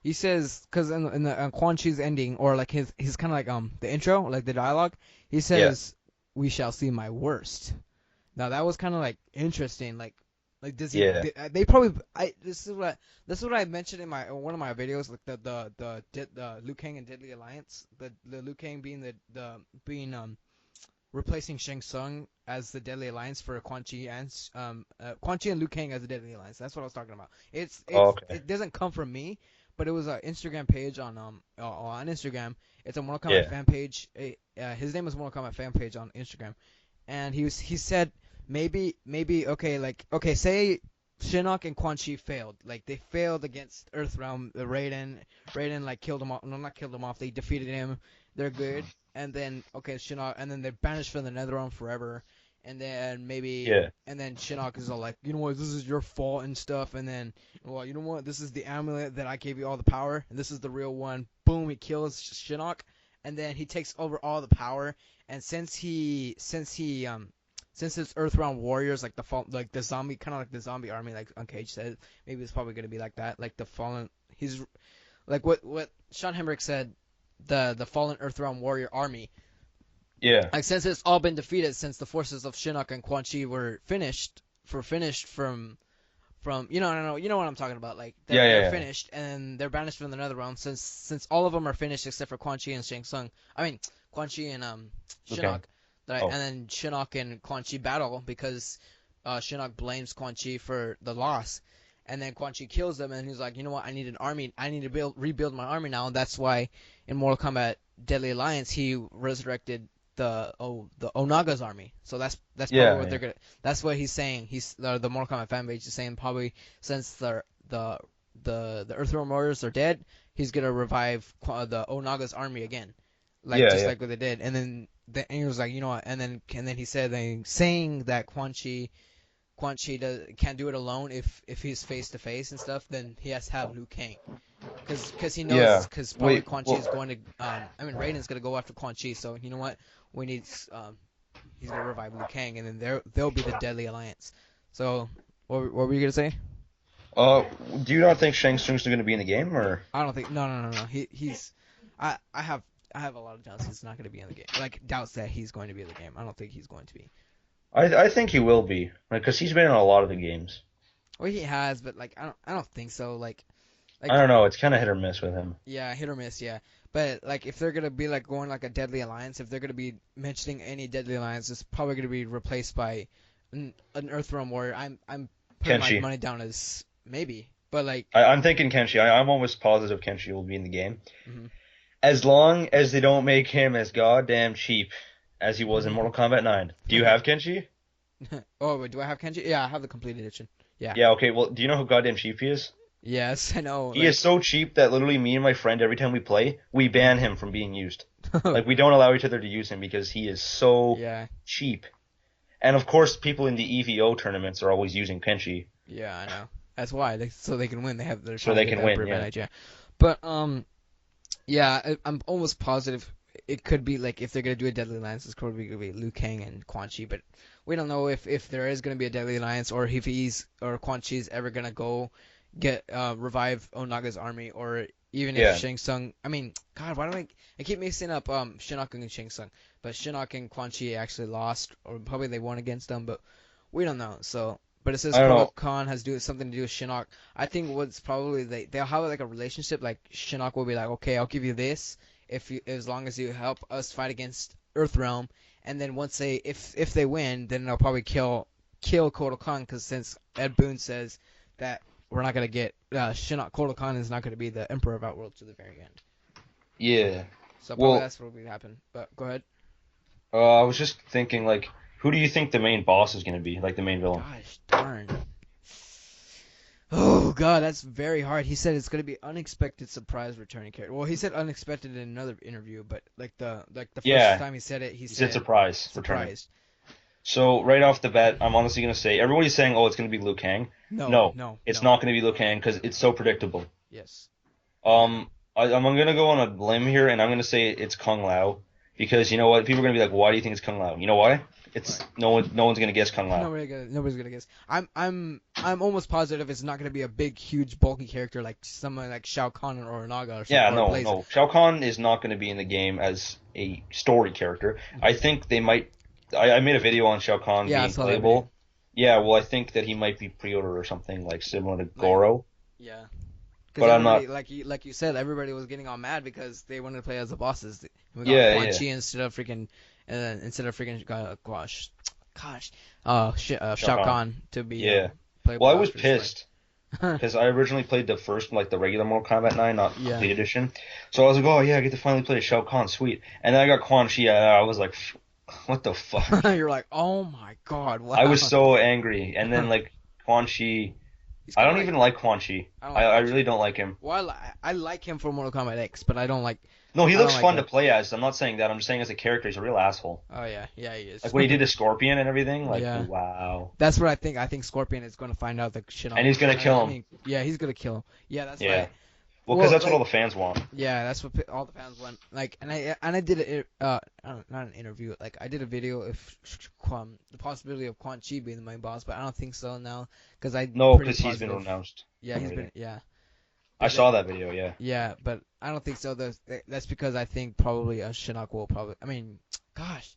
because in the Quan Chi's ending or like his kind of like the intro, like the dialogue, he says, "We shall see my worst." Now that was kind of like interesting, like Like does he? Yeah. They probably. This is what I mentioned in my one of my videos, like the Liu Kang and Deadly Alliance. The Liu Kang being the being replacing Shang Tsung as the Deadly Alliance for Quan Chi and Liu Kang as the Deadly Alliance. That's what I was talking about. Oh, okay. It doesn't come from me, but it was an Instagram page on Instagram. It's a Mortal Kombat Yeah. fan page. His name is Mortal Kombat fan page on Instagram, and he said maybe okay, say Shinnok and Quan Chi failed. Like they failed against Earthrealm. Raiden like killed him off. No, not killed him off. They defeated him. They're good. And then okay, Shinnok, and then they're banished from the Netherrealm forever. And then Yeah. Shinnok is all like, you know what, this is your fault and stuff. And then, well, you know what, this is the amulet that I gave you all the power, and this is the real one. Boom, he kills Shinnok, and then he takes over all the power. And since it's Earthbound warriors, like the zombie, kind of like the zombie army, like Uncaged said, maybe it's probably gonna be like that, like the fallen. He's like what Sean Hemrick said, the fallen Earthbound warrior army. Yeah. Like since it's all been defeated, since the forces of Shinnok and Quan Chi were finished from you know what I'm talking about. Like they're Yeah. finished and they're banished from the Netherrealm. Since all of them are finished except for Quan Chi and Shang Tsung. I mean Quan Chi and Okay. Shinnok. Oh. And then Shinnok and Quan Chi battle because Shinnok blames Quan Chi for the loss. And then Quan Chi kills them, and he's like, you know what? I need an army. I need to rebuild my army now. And that's why in Mortal Kombat Deadly Alliance he resurrected the Onaga's army. So that's probably what they're gonna. That's what he's saying. The Mortal Kombat fan page is saying probably since the Earthrealm Warriors are dead, he's gonna revive the Onaga's army again, like what they did. And then he was like, you know what? And then he said saying that Quan Chi can't do it alone if he's face to face and stuff. Then he has to have Liu Kang, because he knows because probably Wait. Quan Chi is going to Raiden's gonna go after Quan Chi. So you know what? We need he's gonna revive Liu Kang, and then they'll be the Deadly Alliance. So what were you gonna say? Do you not think Shang Tsung's going to be in the game, or? I don't think no. He's I have a lot of doubts he's not going to be in the game. Like doubts that he's going to be in the game. I don't think he's going to be. I think he will be, because he's been in a lot of the games. Well, he has, but like I don't think so. Like I don't know. It's kind of hit or miss with him. yeah, hit or miss, yeah. But like if they're gonna be like going like a Deadly Alliance, if they're gonna be mentioning any Deadly Alliance, it's probably gonna be replaced by an Earthrealm warrior. I'm putting my Kenshi. money down as maybe, but like I'm thinking Kenshi. I'm almost positive Kenshi will be in the game. mhm. As long as they don't make him as goddamn cheap as he was in Mortal Kombat 9. Do you have Kenshi? Oh, wait, do I have Kenji? Yeah, I have the complete edition. Yeah. Yeah, okay. Well, do you know how goddamn cheap he is? Yes, I know. He is so cheap that literally me and my friend, every time we play, we ban him from being used. Like, we don't allow each other to use him because he is so yeah, cheap. And of course, people in the EVO tournaments are always using Kenshi. yeah, I know. That's why, so they can win. They have their So they can win, advantage, yeah. But yeah, I'm almost positive it could be like if they're gonna do a Deadly Alliance, it's probably gonna be Liu Kang and Quan Chi. But we don't know if there is gonna be a Deadly Alliance or if Quan Chi's ever gonna go get revive Onaga's army, or even if Shang Tsung. I mean, God, why do I keep mixing up Shinnok and Shang Tsung? But Shinnok and Quan Chi actually lost, or probably they won against them, but we don't know. So. But it says Kotal Khan has something to do with Shinnok. I think what's probably they'll have like a relationship. Like Shinnok will be like, okay, I'll give you this as long as you help us fight against Earthrealm. And then once if they win, then they'll probably kill Kotal Khan, because since Ed Boon says that we're not gonna get Shinnok, Kotal Khan is not gonna be the Emperor of Outworld to the very end. Yeah. So probably that's what will happen. But go ahead. I was just thinking, like, who do you think the main boss is going to be? Like, the main villain? Gosh darn. Oh, God, that's very hard. He said it's going to be unexpected surprise returning character. Well, he said unexpected in another interview, but, like, the first time he said it, he said surprise. Returning. So, right off the bat, I'm honestly going to say, everybody's saying, oh, it's going to be Liu Kang. No. It's not going to be Liu Kang, because it's so predictable. Yes. I'm going to go on a limb here, and I'm going to say it's Kung Lao. Because you know what, people are gonna be like, "Why do you think it's Kung Lao?" You know why? It's no one's gonna guess Kung Lao. Nobody's gonna guess. I'm almost positive it's not gonna be a big, huge, bulky character like someone like Shao Kahn or Naga or something. Yeah, no. Shao Kahn is not gonna be in the game as a story character. I think they might. I made a video on Shao Kahn being playable. Yeah, well, I think that he might be pre-ordered or something like similar to Like, Goro, yeah. Because but I'm not. everybody, like you said, everybody was getting all mad because they wanted to play as the bosses. And we got Yeah, Quan yeah. Chi instead of freaking gosh, shit, Shao Shao Kahn. Kahn to be Yeah. Well, playable I was after this fight. pissed because I originally played the first, like the regular Mortal Kombat 9, not Yeah, complete edition. So I was like, oh yeah, I get to finally play Shao Kahn, sweet. And then I got Quan Chi, and I was like, what the fuck? you're like, oh my god, I was wow. so angry. And then like Quan Chi, He's I kind of don't like even like Quan Chi. I don't I like I Quan really Chi. don't like him. Well, I like him for Mortal Kombat X, but No, he I don't looks like fun to the. play as. I'm not saying that. I'm just saying as a character, he's a real asshole. Oh yeah, yeah he is. Like when he did the Scorpion and everything, like Yeah. wow. That's what I think. I think Scorpion is going to find out the And Shinnok. he's gonna I kill him. mean, yeah, he's going to kill him. Yeah, that's Yeah. right. Well, because Well, that's what all like, the fans want. yeah, that's what all the fans want. Like, and I did not an interview. Like, I did a video of the possibility of Quan Chi being the main boss, but I don't think so now because I'm No, pretty because he's been positive. renounced Yeah, and he's been everything. yeah, I but then saw that video. Yeah. yeah, but I don't think so. That's because I think probably Shinnok will probably. I mean, gosh,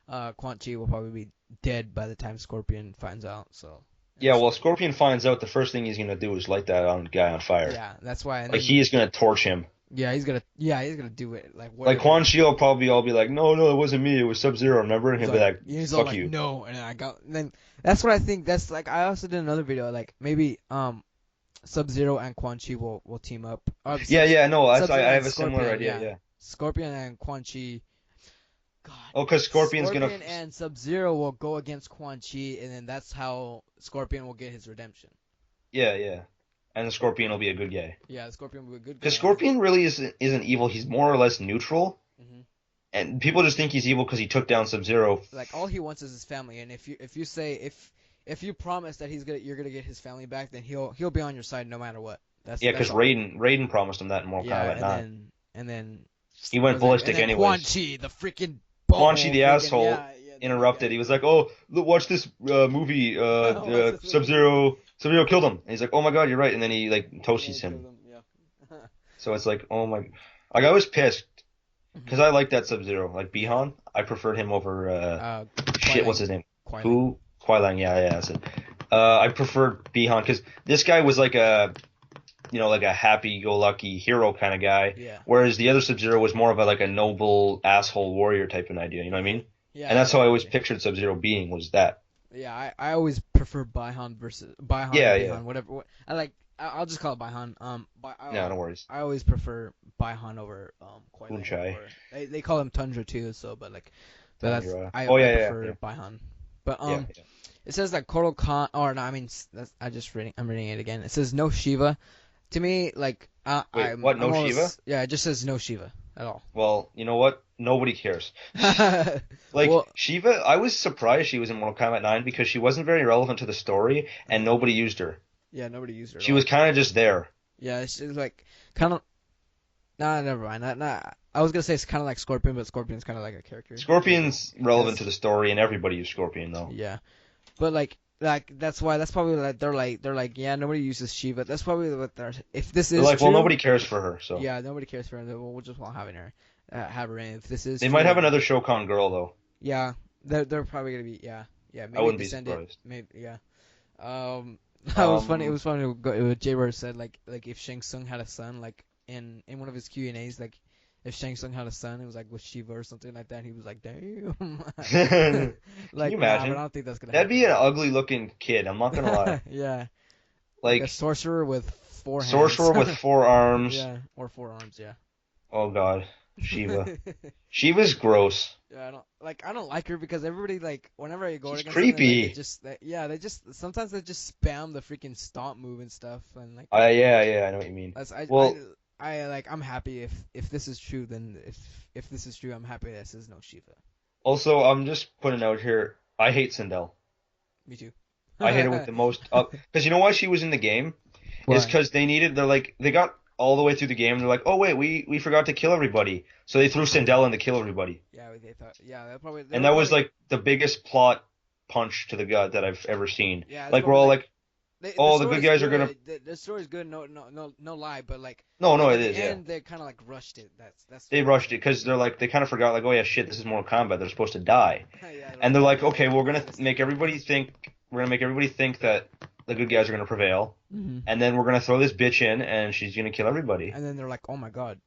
Quan Chi will probably be dead by the time Scorpion finds out. So. And Yeah. so, Well, Scorpion finds out the first thing he's gonna do is light that guy on fire. yeah, that's why. And Like then he is gonna torch him. he's gonna do it. Like Like whatever. Quan Chi will probably all be like, no, no, it wasn't me. It was Sub-Zero. Remember? And he'll be like, He's all fuck like, you. no, and then and then that's what I think. That's like I also did another video, like maybe Sub Zero and Quan Chi will team up. Yeah, yeah. No, Sub I Zero and have a similar Scorpion, idea. yeah, Yeah. Scorpion and Quan Chi. God, Oh, because Scorpion's gonna. Scorpion and Sub Zero will go against Quan Chi, and then that's how Scorpion will get his redemption. Yeah, yeah. And the Scorpion will be a good guy. Yeah, Scorpion will be a good Because guy. Scorpion really isn't evil. He's more or less neutral. Hmm. And people just think he's evil because he took down Sub-Zero. Like all he wants is his family, and if you say if you promise that you're gonna get his family back, then he'll be on your side no matter what. Yeah, That's because all. Raiden promised him that in Mortal Yeah, Kombat 9. and then He what went was it? And ballistic then Quan anyways. Chi, the freaking Quan Chi butthole, the freaking asshole yeah, interrupted. He was like, "Oh, look, watch this movie. What's this movie? Sub-Zero killed him." And he's like, "Oh my God, you're right." And then he like Yeah, toasties killed him. him. Yeah. So it's like, oh my, like I was pissed Mhm. because I like that Sub-Zero. Like Bihan, I preferred him over Kwai shit. What's Lang. his name? Kwai Lang. Who? Kuai Lang. Yeah, yeah. That's it. I preferred Bihan because this guy was like like a happy-go-lucky hero kind of guy, Yeah. whereas the other Sub-Zero was more of a noble asshole warrior type of idea. You know what I mean? Yeah. And that's how I always agree. pictured Sub-Zero being was that. Yeah, I always prefer Baihan versus Baihan Yeah, and yeah. Bihan, whatever. I like. I'll just call it Baihan. No, no worries. I always prefer Baihan over Kwai Lang. Unchai. They call him Tundra too, so but that's Tundra. I Oh yeah, prefer yeah, Baihan. But yeah, yeah. it says that Kotal Khan, or no, I mean I'm reading it again. It says no Shiva. To me, like Wait, what? I'm No Shiva? yeah, it just says no Shiva at all. Well, you know what? Nobody cares. Like Well, Shiva, I was surprised she was in Mortal Kombat 9 because she wasn't very relevant to the story and nobody used her. yeah, nobody used her at She all. was kind of just there. Yeah, it's like kind of. Nah, never mind. I was gonna say it's kind of like Scorpion, but Scorpion's kind of like a character. Scorpion's relevant to Because- the story and everybody used Scorpion though. Yeah, but that's probably like they're like yeah, nobody uses Shiva. That's probably what they're. If this They're is like, true, well, nobody cares for her, so yeah, nobody cares for her. We'll just want having her, have her in. If this is they true, might have then- another Shokan girl though. Yeah, they're probably gonna be yeah I maybe wouldn't be descendant surprised. maybe yeah. It was funny. It was funny. What Jay Bird said like if Shang Tsung had a son like in one of his Q&As like. If Shang Tsung had a son, it was like with Shiva or something like that. He was like, "Damn." Can Like, you nah, imagine? but I don't think that's gonna That'd be an happen. ugly looking kid. I'm not gonna lie. Yeah, like a Like sorcerer with four hands. sorcerer with 4 arms. Yeah, or 4 arms. Yeah. Oh God, Shiva. Shiva's gross. Yeah, I don't like her because everybody like whenever I go She's against them, like, creepy. they just sometimes they just spam the freaking stomp move and stuff and like Yeah, I know what you mean. Well, I'm happy if this is true then if this is true I'm happy this is no Shiva. also, I'm just putting out here. I hate Sindel. Me too. I hate her with the most up because you know why she was in the game is Why? because they got all the way through the game and they're like, oh wait, we forgot to kill everybody, so they threw Sindel in to kill everybody, Yeah, they thought. Yeah, and that was like the biggest plot punch to the gut that I've ever seen. Yeah, that's Like we're probably all like like, oh, the good guys are gonna. The story's good. No lie. But like, No, like, no, at it the is. Yeah, end, they kind of like rushed it. That's. they rushed it because they're like they kind of forgot like, oh yeah, shit, this is Mortal Kombat. They're supposed to die, Yeah, and they're like, yeah, okay, we're gonna that's make everybody think we're gonna make everybody think that the good guys are gonna prevail, Mm-hmm. and then we're gonna throw this bitch in, and she's gonna kill everybody. And then they're like, oh my god,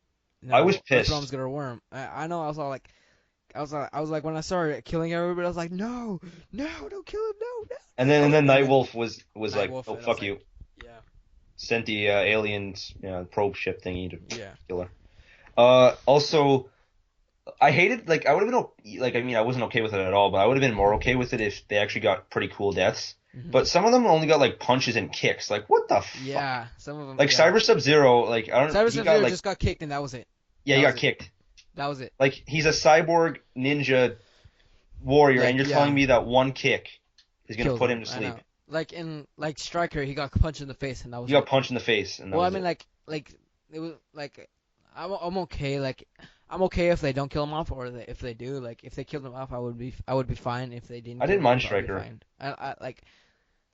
I no, was Earthrealm's pissed. gonna worm. I know. I was all like, I was like when I started killing everybody, I was like, no, no, don't kill him, no, no. And then And then Nightwolf was like, Nightwolf, oh and I was fuck like, you, yeah, sent the aliens probe ship thingy to yeah, kill her. Also, I hated like I would have been like I mean I wasn't okay with it at all, but I would have been more okay with it if they actually got pretty cool deaths. mm-hmm. But some of them only got like punches and kicks. Like what the fuck? Yeah. Some of them, Like yeah. Cyber Sub-Zero, like I don't. Cyber He got Sub-Zero like just got kicked, and that was it. yeah, That he was got it. kicked. That was it. Like he's a cyborg ninja warrior, Like, and you're yeah. telling me that one kick is gonna Killed put him to I sleep. know. Like in Striker, he got punched in the face, and that was He got it. punched in the face, and that Well, I was mean, it. like it was like I'm okay. Like I'm okay if they don't kill him off, or if they do. Like if they killed him off, I would be fine. If they didn't I kill didn't him mind off, I would be Striker. fine. I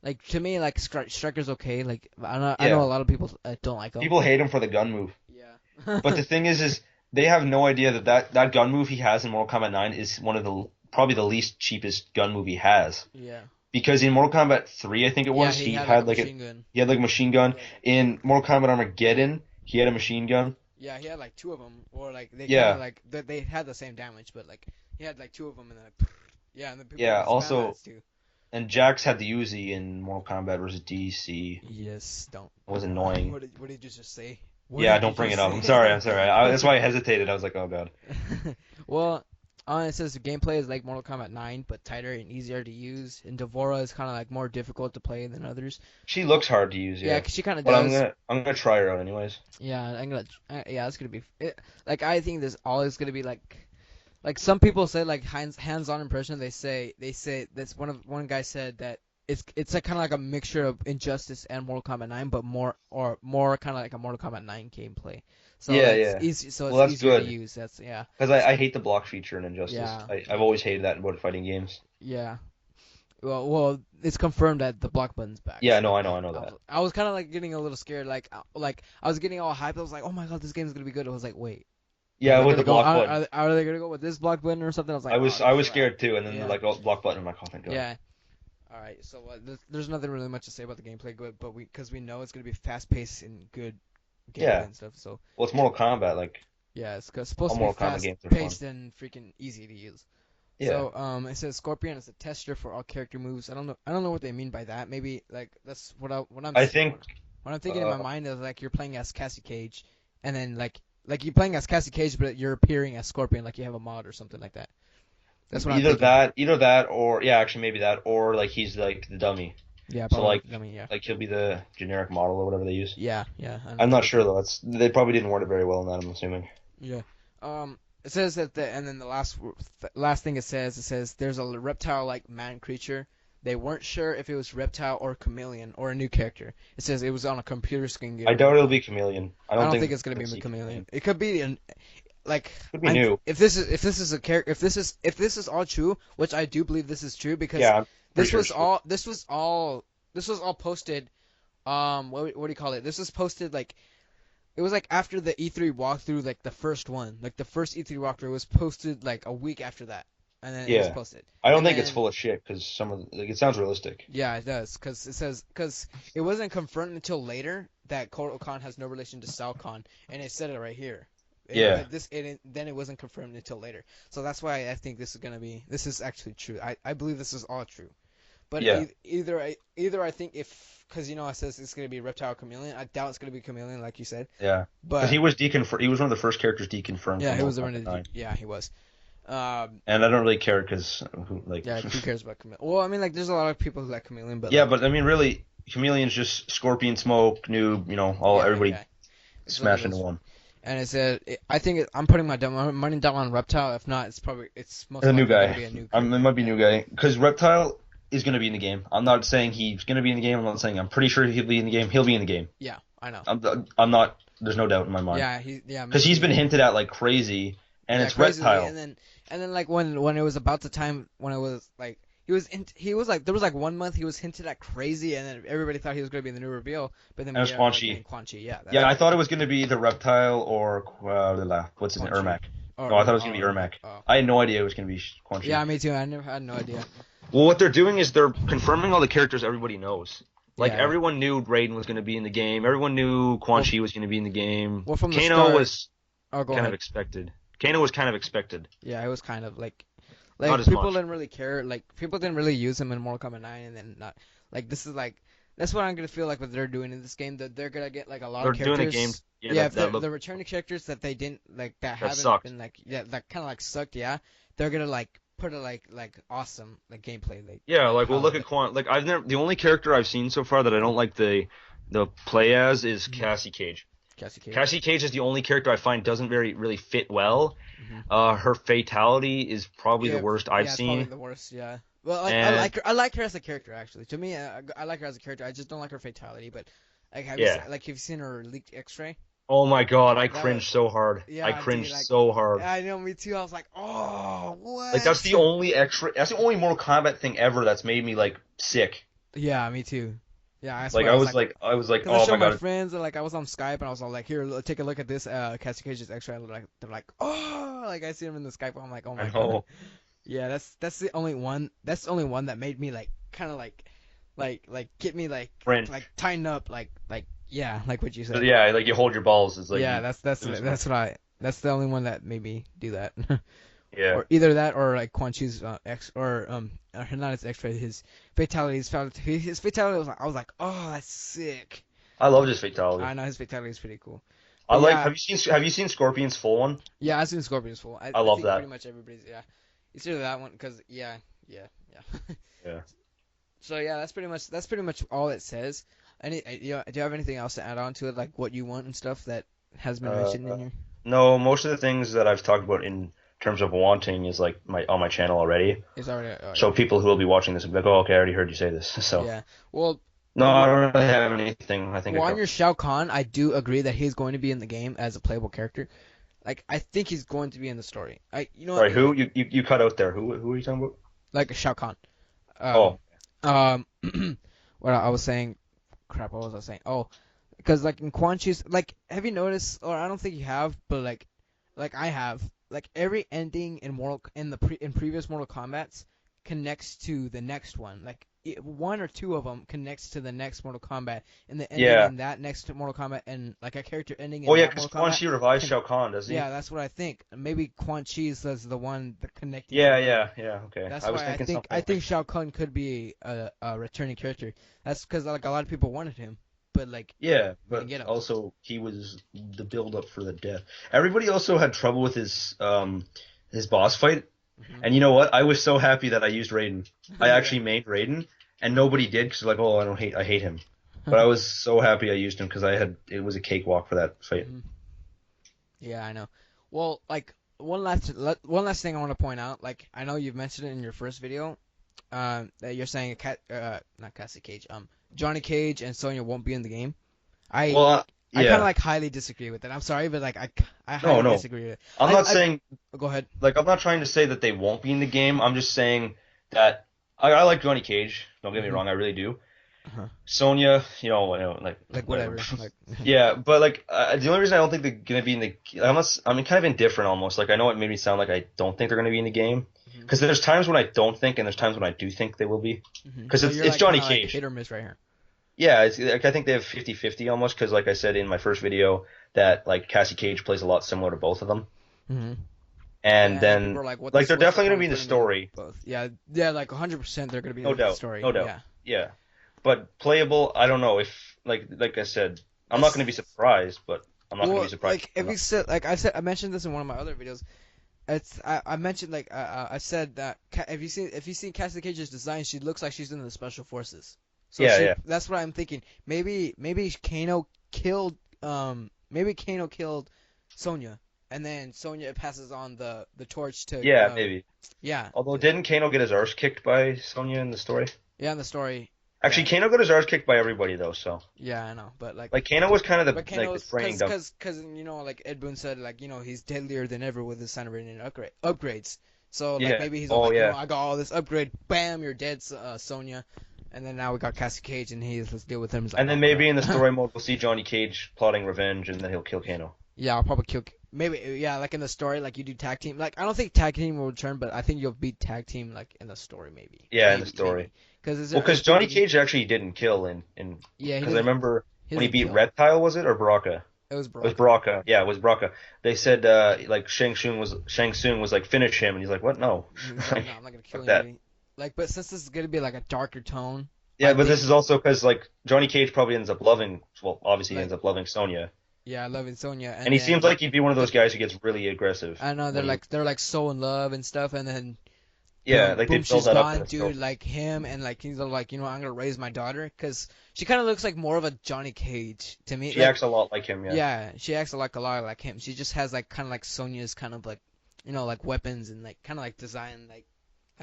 like to me like Striker's okay. Like I know Yeah. a lot of people don't like him. People hate him for the gun move. Yeah. But the thing is they have no idea that gun move he has in Mortal Kombat 9 is one of the probably the least cheapest gun move he has. Yeah. Because in Mortal Kombat 3, I think it was, he he had like a like machine gun. he had like a machine gun. In Mortal Kombat Armageddon, he had a machine gun. Yeah, he had like two of them, or like they Yeah. kind of like they had the same damage, but like he had like two of them, and then like yeah, and the people Yeah, would spam also- that too. And Jax had the Uzi in Mortal Kombat vs. DC. Yes, don't. It was annoying. What did you just say? What Yeah, did don't you bring it just up. say? I'm sorry. That's why I hesitated. I was like, oh god. Well, it says the gameplay is like Mortal Kombat 9, but tighter and easier to use. And Devora is kind of like more difficult to play than others. She looks hard to use, Yeah, yeah. 'cause she kind of But does. I'm gonna try her out anyways. Yeah, yeah, it's gonna be. Like I think this all is gonna be like some people say like hands-on impression. They say that's one guy said that it's like kind of like a mixture of Injustice and Mortal Kombat 9, but more kind of like a Mortal Kombat 9 gameplay. So Yeah, it's yeah. easy. So Well, it's that's easier good. to use. That's yeah. Because I hate the block feature in Injustice. Yeah. I've always hated that about fighting games. Yeah. Well, it's confirmed that the block button's back. Yeah, so no, I know that. I was kind of like getting a little scared. Like I was getting all hyped. I was like, oh my god, this game's gonna be good. I was like, wait. Yeah, Are they with the gonna block go, button. are they gonna go with this block button or something? I was like, I was crap. scared too, and then Yeah. like oh, block button. I'm like, oh thank god. Yeah. All right. So there's nothing really much to say about the gameplay, but because we know it's gonna be fast paced and good gameplay Yeah. and stuff. So Well, it's Mortal Kombat, like yeah, it's supposed to be Mortal Kombat fast games are fun. paced and freaking easy to use. yeah. So it says Scorpion is a tester for all character moves. I don't know what they mean by that. Maybe like that's what I'm I think what I'm thinking in my mind is like you're playing as Cassie Cage, and then like you're playing as Cassie Cage, but you're appearing as Scorpion, like you have a mod or something like that. That's what I'm thinking. either that, or yeah, actually maybe that, or like he's like the dummy. Yeah, So, probably. like- I mean, yeah. Like he'll be the generic model or whatever they use. Yeah. I'm not sure though. They probably didn't word it very well in that. I'm assuming. Yeah. It says that and then the last thing it says there's a reptile-like man creature. They weren't sure if it was reptile or chameleon or a new character. It says it was on a computer screen. I doubt it'll be Chameleon. I don't think it's gonna be we'll a see chameleon. It could be like Could be new. If this is a character, if this is all true, which I do believe this is true because Yeah, I'm this pretty was sure all this was all posted. What do you call it? This was posted like. It was like after the E3 walkthrough, like the first one, like the first E3 walkthrough was posted like a week after that, and then it was Yeah. posted. I don't And think it's then- full of shit because it sounds realistic. Yeah, it does, because it wasn't confirmed until later that Kotal Khan has no relation to Shao Kahn, and it said it right here. Yeah. Then it wasn't confirmed until later, so that's why I think this is actually true. I believe this is all true, but Yeah. either I think because it says it's gonna be Reptile Chameleon, I doubt it's gonna be Chameleon like you said, Yeah. but Because he was deconfirmed. He was one of the first characters deconfirmed. yeah, from he was the Mortal one. Kombat 9. Yeah, he was. And I don't really care because like. Yeah, who cares about Chameleon? Well, I mean, like, there's a lot of people who like Chameleon, but Yeah, like, but I mean, really, Chameleon's just Scorpion, Smoke, Noob. yeah, Everybody yeah. It's smashed one of into those- one. And it said, I think I'm putting my money down on Reptile. If not, it's most The new likely guy. gonna be a new It might be new guy because Reptile is going to be in the game. I'm not saying he's going to be in the game. I'm not saying I'm pretty sure he'll be in the game. He'll be in the game. Yeah, I know. I'm not. There's no doubt in my mind. Yeah, Because he's been hinted at like crazy, and it's crazily, Reptile. and then like when it was about the time when it was like he was like there was like 1 month he was hinted at crazy, and then everybody thought he was gonna be in the new reveal, but then And it was we Quan like, Chi. getting Quan Chi, yeah. Yeah, I thought it was going to be the Reptile or what's his name, Quan Chi. Ermac. No, I thought it was going to be Ermac. I had no idea it was going to be Quan Chi. Yeah, me too. I had no idea. Well, what they're doing is they're confirming all the characters everybody knows. Like Yeah. everyone knew Raiden was going to be in the game. Everyone knew Quan Well, Chi was going to be in the game. well, from the Kano start. was Oh, go kind of ahead. expected. Kano was kind of expected. Yeah, it was kind of Not like as people much. didn't really care. Like people didn't really use him in Mortal Kombat 9, and then not like this is like that's what I'm gonna feel like what they're doing in this game. That they're gonna get like a lot They're of doing a game, characters. yeah, Yeah, if that look the returning characters that they didn't like that that haven't sucked. been like yeah that kind of like sucked. Yeah, they're gonna like put a like awesome like gameplay Yeah, like like we'll how look at Quan. Like I've never. The only character I've seen so far that I don't like the play as is Mhm. Cassie Cage. Cassie Cage. Cassie Cage is the only character I find doesn't very really fit well. Hmm. Her fatality is probably the Yeah, worst I've yeah, it's probably seen. the worst. Yeah. Well, like I And like her. I like her as a character actually. To me, I like her as a character. I just don't like her fatality. But like, yeah. have you seen her leaked X-ray? Oh my God, I That was cringed so hard. I yeah, dude. cringed Like so hard. I know me too. I was like, oh, Like what? that's the only extra. That's the only Mortal Kombat thing ever that's made me like sick. Yeah, me too. Yeah, I Like swear. I was like, I was like, because I oh my showed my God. friends and like I was on Skype and I was all like, here, take a look at this Cassie Cage's X-ray. And like they're like, oh, like I see him in the Skype. I'm like, oh I my god. know. Yeah, that's the only one. That's the only one that made me like kind of like get me Cringe. like tighten up like yeah, like what you But said. yeah, like you hold your balls. It's like Yeah, you. It was, that's what I. That's the only one that made me do that. yeah. Or either that or like Quan Chi's X or not his X-ray, his fatality. His fatality was like I was like, oh, that's sick. I loved his fatality. I know his fatality is pretty cool. I But like. yeah, Have you seen Scorpion's full one? yeah, I've seen Scorpion's full. I I love think that. pretty much everybody's yeah. It's either that one because yeah. Yeah. So yeah, that's pretty much all it says. Do you have anything else to add on to it, like what you want and stuff that has been Uh, mentioned in your? no, most of the things that I've talked about in terms of wanting is like my on my channel already. It's already. Oh, So people who will be watching this will be like, oh, okay, I already heard you say this. So yeah. Well, no, I don't really have anything. I think I well, on covered. your Shao Kahn, I do agree that he's going to be in the game as a playable character. Like I think he's going to be in the story. You know what? Sorry, who you cut out there? Who are you talking about? Like Shao Kahn. Um, Oh, um, what I was saying. Crap, what was I saying? Oh, because like in Quan Chi's, like, have you noticed? Or I don't think you have, but like I have. Like every ending in in previous Mortal Kombat's connects to the next one. Like one or two of them connects to the next Mortal Kombat, and the ending yeah. in that next Mortal Kombat, and like a character ending Oh in yeah, that because Mortal Quan Kombat Chi revives can. Shao Kahn, doesn't he? Yeah, that's what I think. Maybe Quan Chi's is the one that connecting to Yeah, them. yeah. Okay, That's I was why thinking I something think like. Shao Kahn could be a returning character. That's because like a lot of people wanted him, but like Yeah, we didn't but get him. also he was the build up for the death. Everybody also had trouble with his boss fight, Hmm. and you know what? I was so happy that I used Raiden. I actually made Raiden, and nobody did because like, oh, I hate him. But I was so happy I used him because it was a cakewalk for that fight. Hmm. Yeah, I know. Well, like one last thing I want to point out. Like I know you've mentioned it in your first video. That you're saying not Cassie Cage. Johnny Cage and Sonya won't be in the game. I Well, I kind of yeah, like highly disagree with that. I'm sorry, but like I no, highly no. disagree with it. I'm not saying Go ahead. like I'm not trying to say that they won't be in the game. I'm just saying that I like Johnny Cage. Don't get me Hmm. wrong, I really do. Uh-huh. Sonya, like Like whatever. whatever. Like Yeah, but like the only reason I don't think they're gonna be in the I mean kind of indifferent almost. Like I know it made me sound like I don't think they're gonna be in the game Mhm. because there's times when I don't think and there's times when I do think they will be because So it's you're it's like Johnny kind of like Cage. hit or miss right here. Yeah, it's like I think they have 50-50 almost because like I said in my first video that like Cassie Cage plays a lot similar to both of them, Hmm. and Yeah, and people then are like, like they're what's the definitely gonna point be of in the putting story, both? Yeah, yeah, like 100% they're gonna be no in the doubt, story. no doubt. Yeah. Yeah, but playable, I don't know if like I said, I'm not gonna be That's surprised, but I'm not gonna well, be surprised. like if you said, like I mentioned this in one of my other videos. I mentioned like I said that if you seen Cassie Cage's design, she looks like she's in the special forces. So Yeah, yeah. that's what I'm thinking. Maybe Kano killed Sonya, and then Sonya passes on the torch to Yeah, maybe. yeah Although didn't Kano get his arse kicked by Sonya in the story? yeah in the story Actually, yeah Kano got his arse kicked by everybody though, so yeah I know, but like like Kano was kind of but the Kano's training dump. cause you know like Ed Boon said like he's deadlier than ever with his Sanabarian upgrades. So like Yeah. maybe he's all Oh like yeah. I got all this upgrade, bam, you're dead, Sonya. And then now we got Cassie Cage, and let's deal with him. He's like, And then oh maybe crap. in the story mode we'll see Johnny Cage plotting revenge and then he'll kill Kano. Yeah, I'll probably kill. maybe yeah, like in the story, like you do tag team. Like I don't think tag team will return, but I think you'll beat tag team like in the story maybe. Yeah, in the story. Maybe. Because Well, I because was Johnny thinking, Cage actually didn't kill in yeah, because I remember he when he doesn't beat kill. Reptile, was it or Baraka? It was It was Baraka. Baraka. Yeah, it was Baraka. They said like Shang Tsung was like finish him, and he's like, what? No, He's like, like no, I'm not gonna kill fuck that. anybody. Like, but since this is gonna be like a darker tone, Yeah, I but this think is also because like Johnny Cage probably ends up loving. Well, obviously he like ends up loving Sonya, yeah, I love Sonya, and and he seems then like he'd be one of the those guys who gets really aggressive I know when he. they're like so in love and stuff, and then Yeah, like they boom, build she's that up in gone, the dude. story. Like him, and like he's like, I'm gonna raise my daughter, because she kind of looks like more of a Johnny Cage to me. She Like, acts a lot like him. Yeah, yeah, she acts like a lot like him. She just has like kind of like Sonya's kind of like, like weapons and like kind of like design, like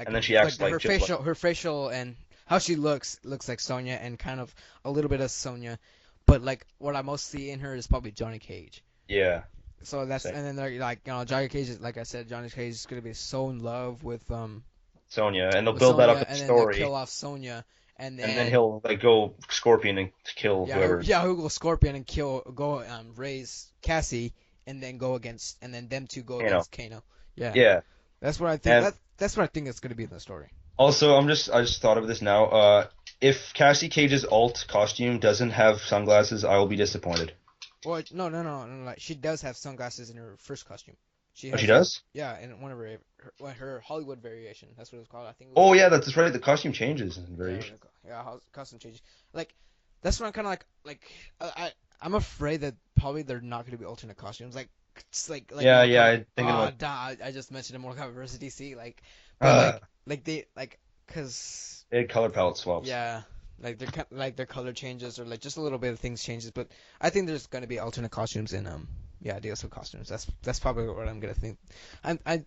and then she acts her like just like. facial and how she looks like Sonya and kind of a little bit of Sonya, but like what I most see in her is probably Johnny Cage. Yeah, So that's same. and then they're like, Johnny Cage is like I said, Johnny Cage is gonna be so in love Sonya, and they'll with build that up Sonya, in the and then they'll kill story, off Sonya, and and then then he'll like go Scorpion and kill yeah, whoever. he'll go Scorpion and raise Cassie, and then go against, and then them two go You know. against Kano. Yeah, Yeah, that's what I think. and That's what I think it's gonna be in the story. also I just thought of this now. If Cassie Cage's alt costume doesn't have sunglasses, I will be disappointed. Well, no. Like she does have sunglasses in her first costume. She Oh, she has like does? yeah, in one of her Hollywood variation. That's what it's called. I think. It was, Oh yeah, that's right. The costume changes in yeah, variation. costume changes. Like that's what I'm kind of like. I'm afraid that probably they're not going to be alternate costumes. Like it's like Yeah, Mortal yeah. Kombat. I'm thinking about. I just mentioned in Mortal Kombat versus DC. Like, but Uh, like they like because they had color palette swaps. yeah. Like their color changes or like just a little bit of things changes, but I think there's gonna be alternate costumes in yeah, DSO costumes. That's probably what I'm gonna think. I'm I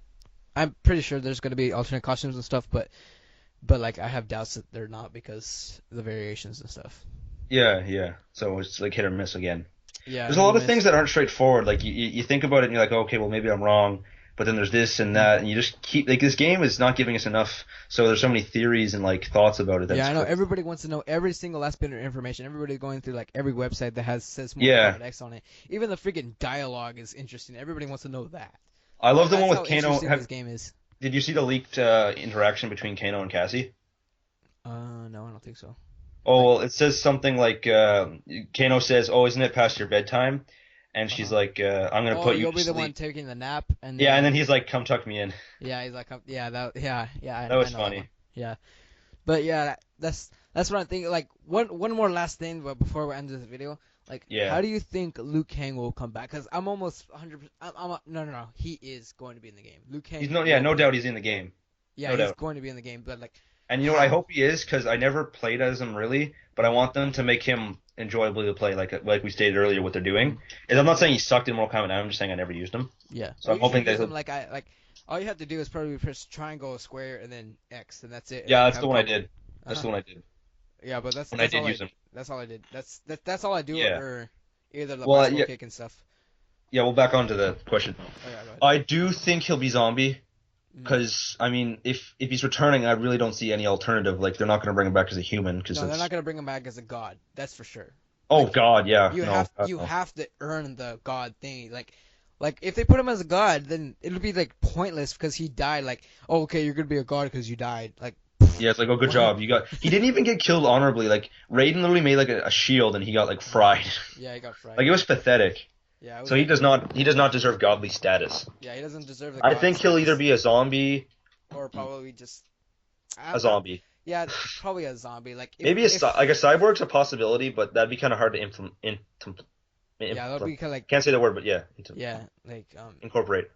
I'm pretty sure there's gonna be alternate costumes and stuff, but like I have doubts that they're not because of the variations and stuff. Yeah, yeah. So it's like hit or miss again. Yeah, There's a hit or lot of things miss. that aren't straightforward. Like you think about it and you're like, okay, well maybe I'm wrong, but then there's this and that, and you just keep like this game is not giving us enough. So there's so many theories and like thoughts about it that Yeah, it's I know crazy. everybody wants to know every single last bit of information. Everybody's going through like every website that says Mortal Yeah, Kombat X on it. Even the freaking dialogue is interesting. Everybody wants to know that. I love the one That's with how Kano. interesting this game is. Did you see the leaked interaction between Kano and Cassie? No, I don't think so. Oh, Like, well, it says something like Kano says, "Oh, isn't it past your bedtime?" And she's uh-huh. like, "I'm gonna Oh, put you you'll to be the one sleep." taking the nap, and Yeah, and then then he's like, "Come tuck me in." yeah, he's like, yeah, That I was know that one. funny. Yeah, but yeah, that's what I'm thinking. Like one more last thing, but before we end this video, like, Yeah, how do you think Liu Kang will come back? Because I'm almost 100%. No, he is going to be in the game. Liu he's Kang no, yeah, will no be. doubt he's in the game, Yeah, no he's doubt. going to be in the game, but like, And you know what? I how? hope he is because I never played as him really, but I want them to make him enjoyable to play, like we stated earlier. What they're doing is I'm not saying he sucked in Mortal Kombat 9. I'm just saying I never used him. Yeah. So Well, I'm you should hoping that use them like I like. All you have to do is probably press triangle, square, and then X, and that's it. And yeah, then you that's have the a one I combo. did. Uh That's huh. the one I did Yeah, but when I did use him. that's all I did. That's all I do, Yeah. or either the Well, bicycle yeah, kick and stuff. yeah. Well, back onto the question. Oh yeah, go ahead. I do think he'll be zombie. Mm. Because I mean, if he's returning, I really don't see any alternative. Like they're not going to bring him back as a human because No, they're that's. not gonna bring him back as a god. That's for sure. Oh Like God, yeah, you no, have God, you no. have to earn the god thing. Like if they put him as a god, then it'll be like pointless because he died. Like, oh, okay, you're gonna be a god because you died. Like, Yeah, it's like, oh, good what? job, you got. He didn't even get killed honorably. Like Raiden literally made like a shield and he got like fried. Yeah, he got fried. Like it was pathetic. Yeah, it was So he like, does not he does not deserve godly status. yeah, he doesn't deserve the I god think he'll either status, be a zombie, or probably just, a zombie. yeah, probably a zombie. Like Maybe like a cyborg's a possibility, but that'd be kind of hard to yeah, that'll be kind of like, can't say the word, but yeah, yeah, like incorporate.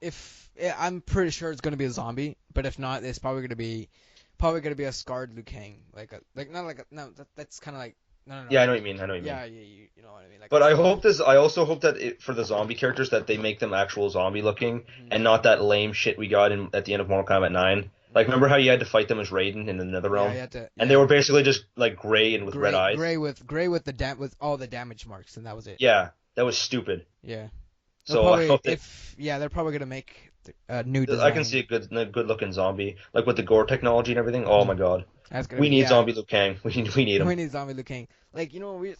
if yeah, I'm pretty sure it's gonna be a zombie, but if not, it's probably gonna be a scarred Liu Kang, like not like a, no, that's kind of like no. Yeah, I know what you mean. I know what you mean. Yeah, you know what I mean. Like But a I scar. hope this. I also hope that for the zombie characters that they make them actual zombie looking Mhm. and not that lame shit we got in at the end of Mortal Kombat 9. Like remember how you had to fight them as Raiden in the Nether Yeah, Realm, you have to. and they Yeah, were basically just like gray and with red eyes. gray with with all the damage marks, and that was it. Yeah, that was stupid. Yeah, They'll So I probably hope that they're probably gonna make a new I can design. see a good looking zombie, like with the gore technology and everything. Oh Hmm. my god, That's gonna we be need zombie Liu Kang. We need him We need zombie Liu Kang. Like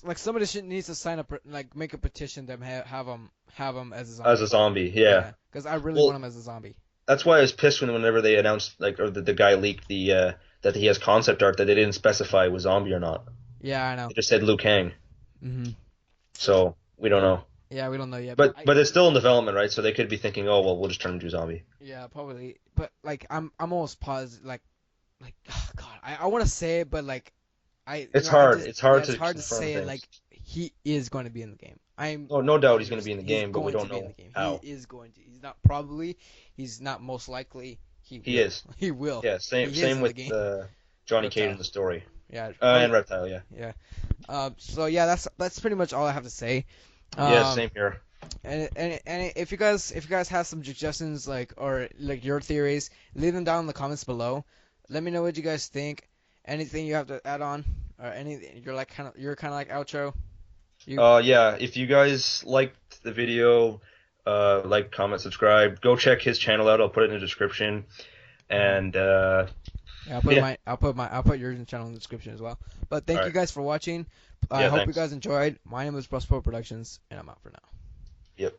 like somebody should needs to sign up like make a petition to have him as a as zombie. a zombie. Yeah. Yeah, because I really want Well, him as a zombie. that's why I was pissed whenever they announced like or the guy leaked the that he has concept art that they didn't specify was zombie or not. Yeah, I know. They just said Liu Kang. Hmm. So we don't know. Yeah, we don't know yet, But it's still in development, right? So they could be thinking, oh well, we'll just turn him into a zombie. yeah, probably. But like I'm almost positive. Like God, I want to say it, but like It's I hard. just It's hard it's to hard to confirm say it. things. Like he is going to be in the game. Oh, no doubt he's going to be in the He's game, but we going to don't be in the know game. how. He is going to. He's not probably. He's not most likely. He He will. is. He will. Yeah, He is same in the with game. Johnny Cage Reptile. in the story. Yeah. And Reptile, yeah. Yeah. So yeah, that's pretty much all I have to say. Yeah, same here. And if you guys have some suggestions or your theories, leave them down in the comments below. Let me know what you guys think. Anything you have to add on or anything you're kind of like outro. Yeah, if you guys liked the video, like, comment, subscribe. Go check his channel out. I'll put it in the description. And Yeah, yeah. I'll put your channel in the description as well. But thank All you right. guys for watching. I Yeah, hope you thanks. guys enjoyed. My name is Brusport Productions, and I'm out for now. Yep.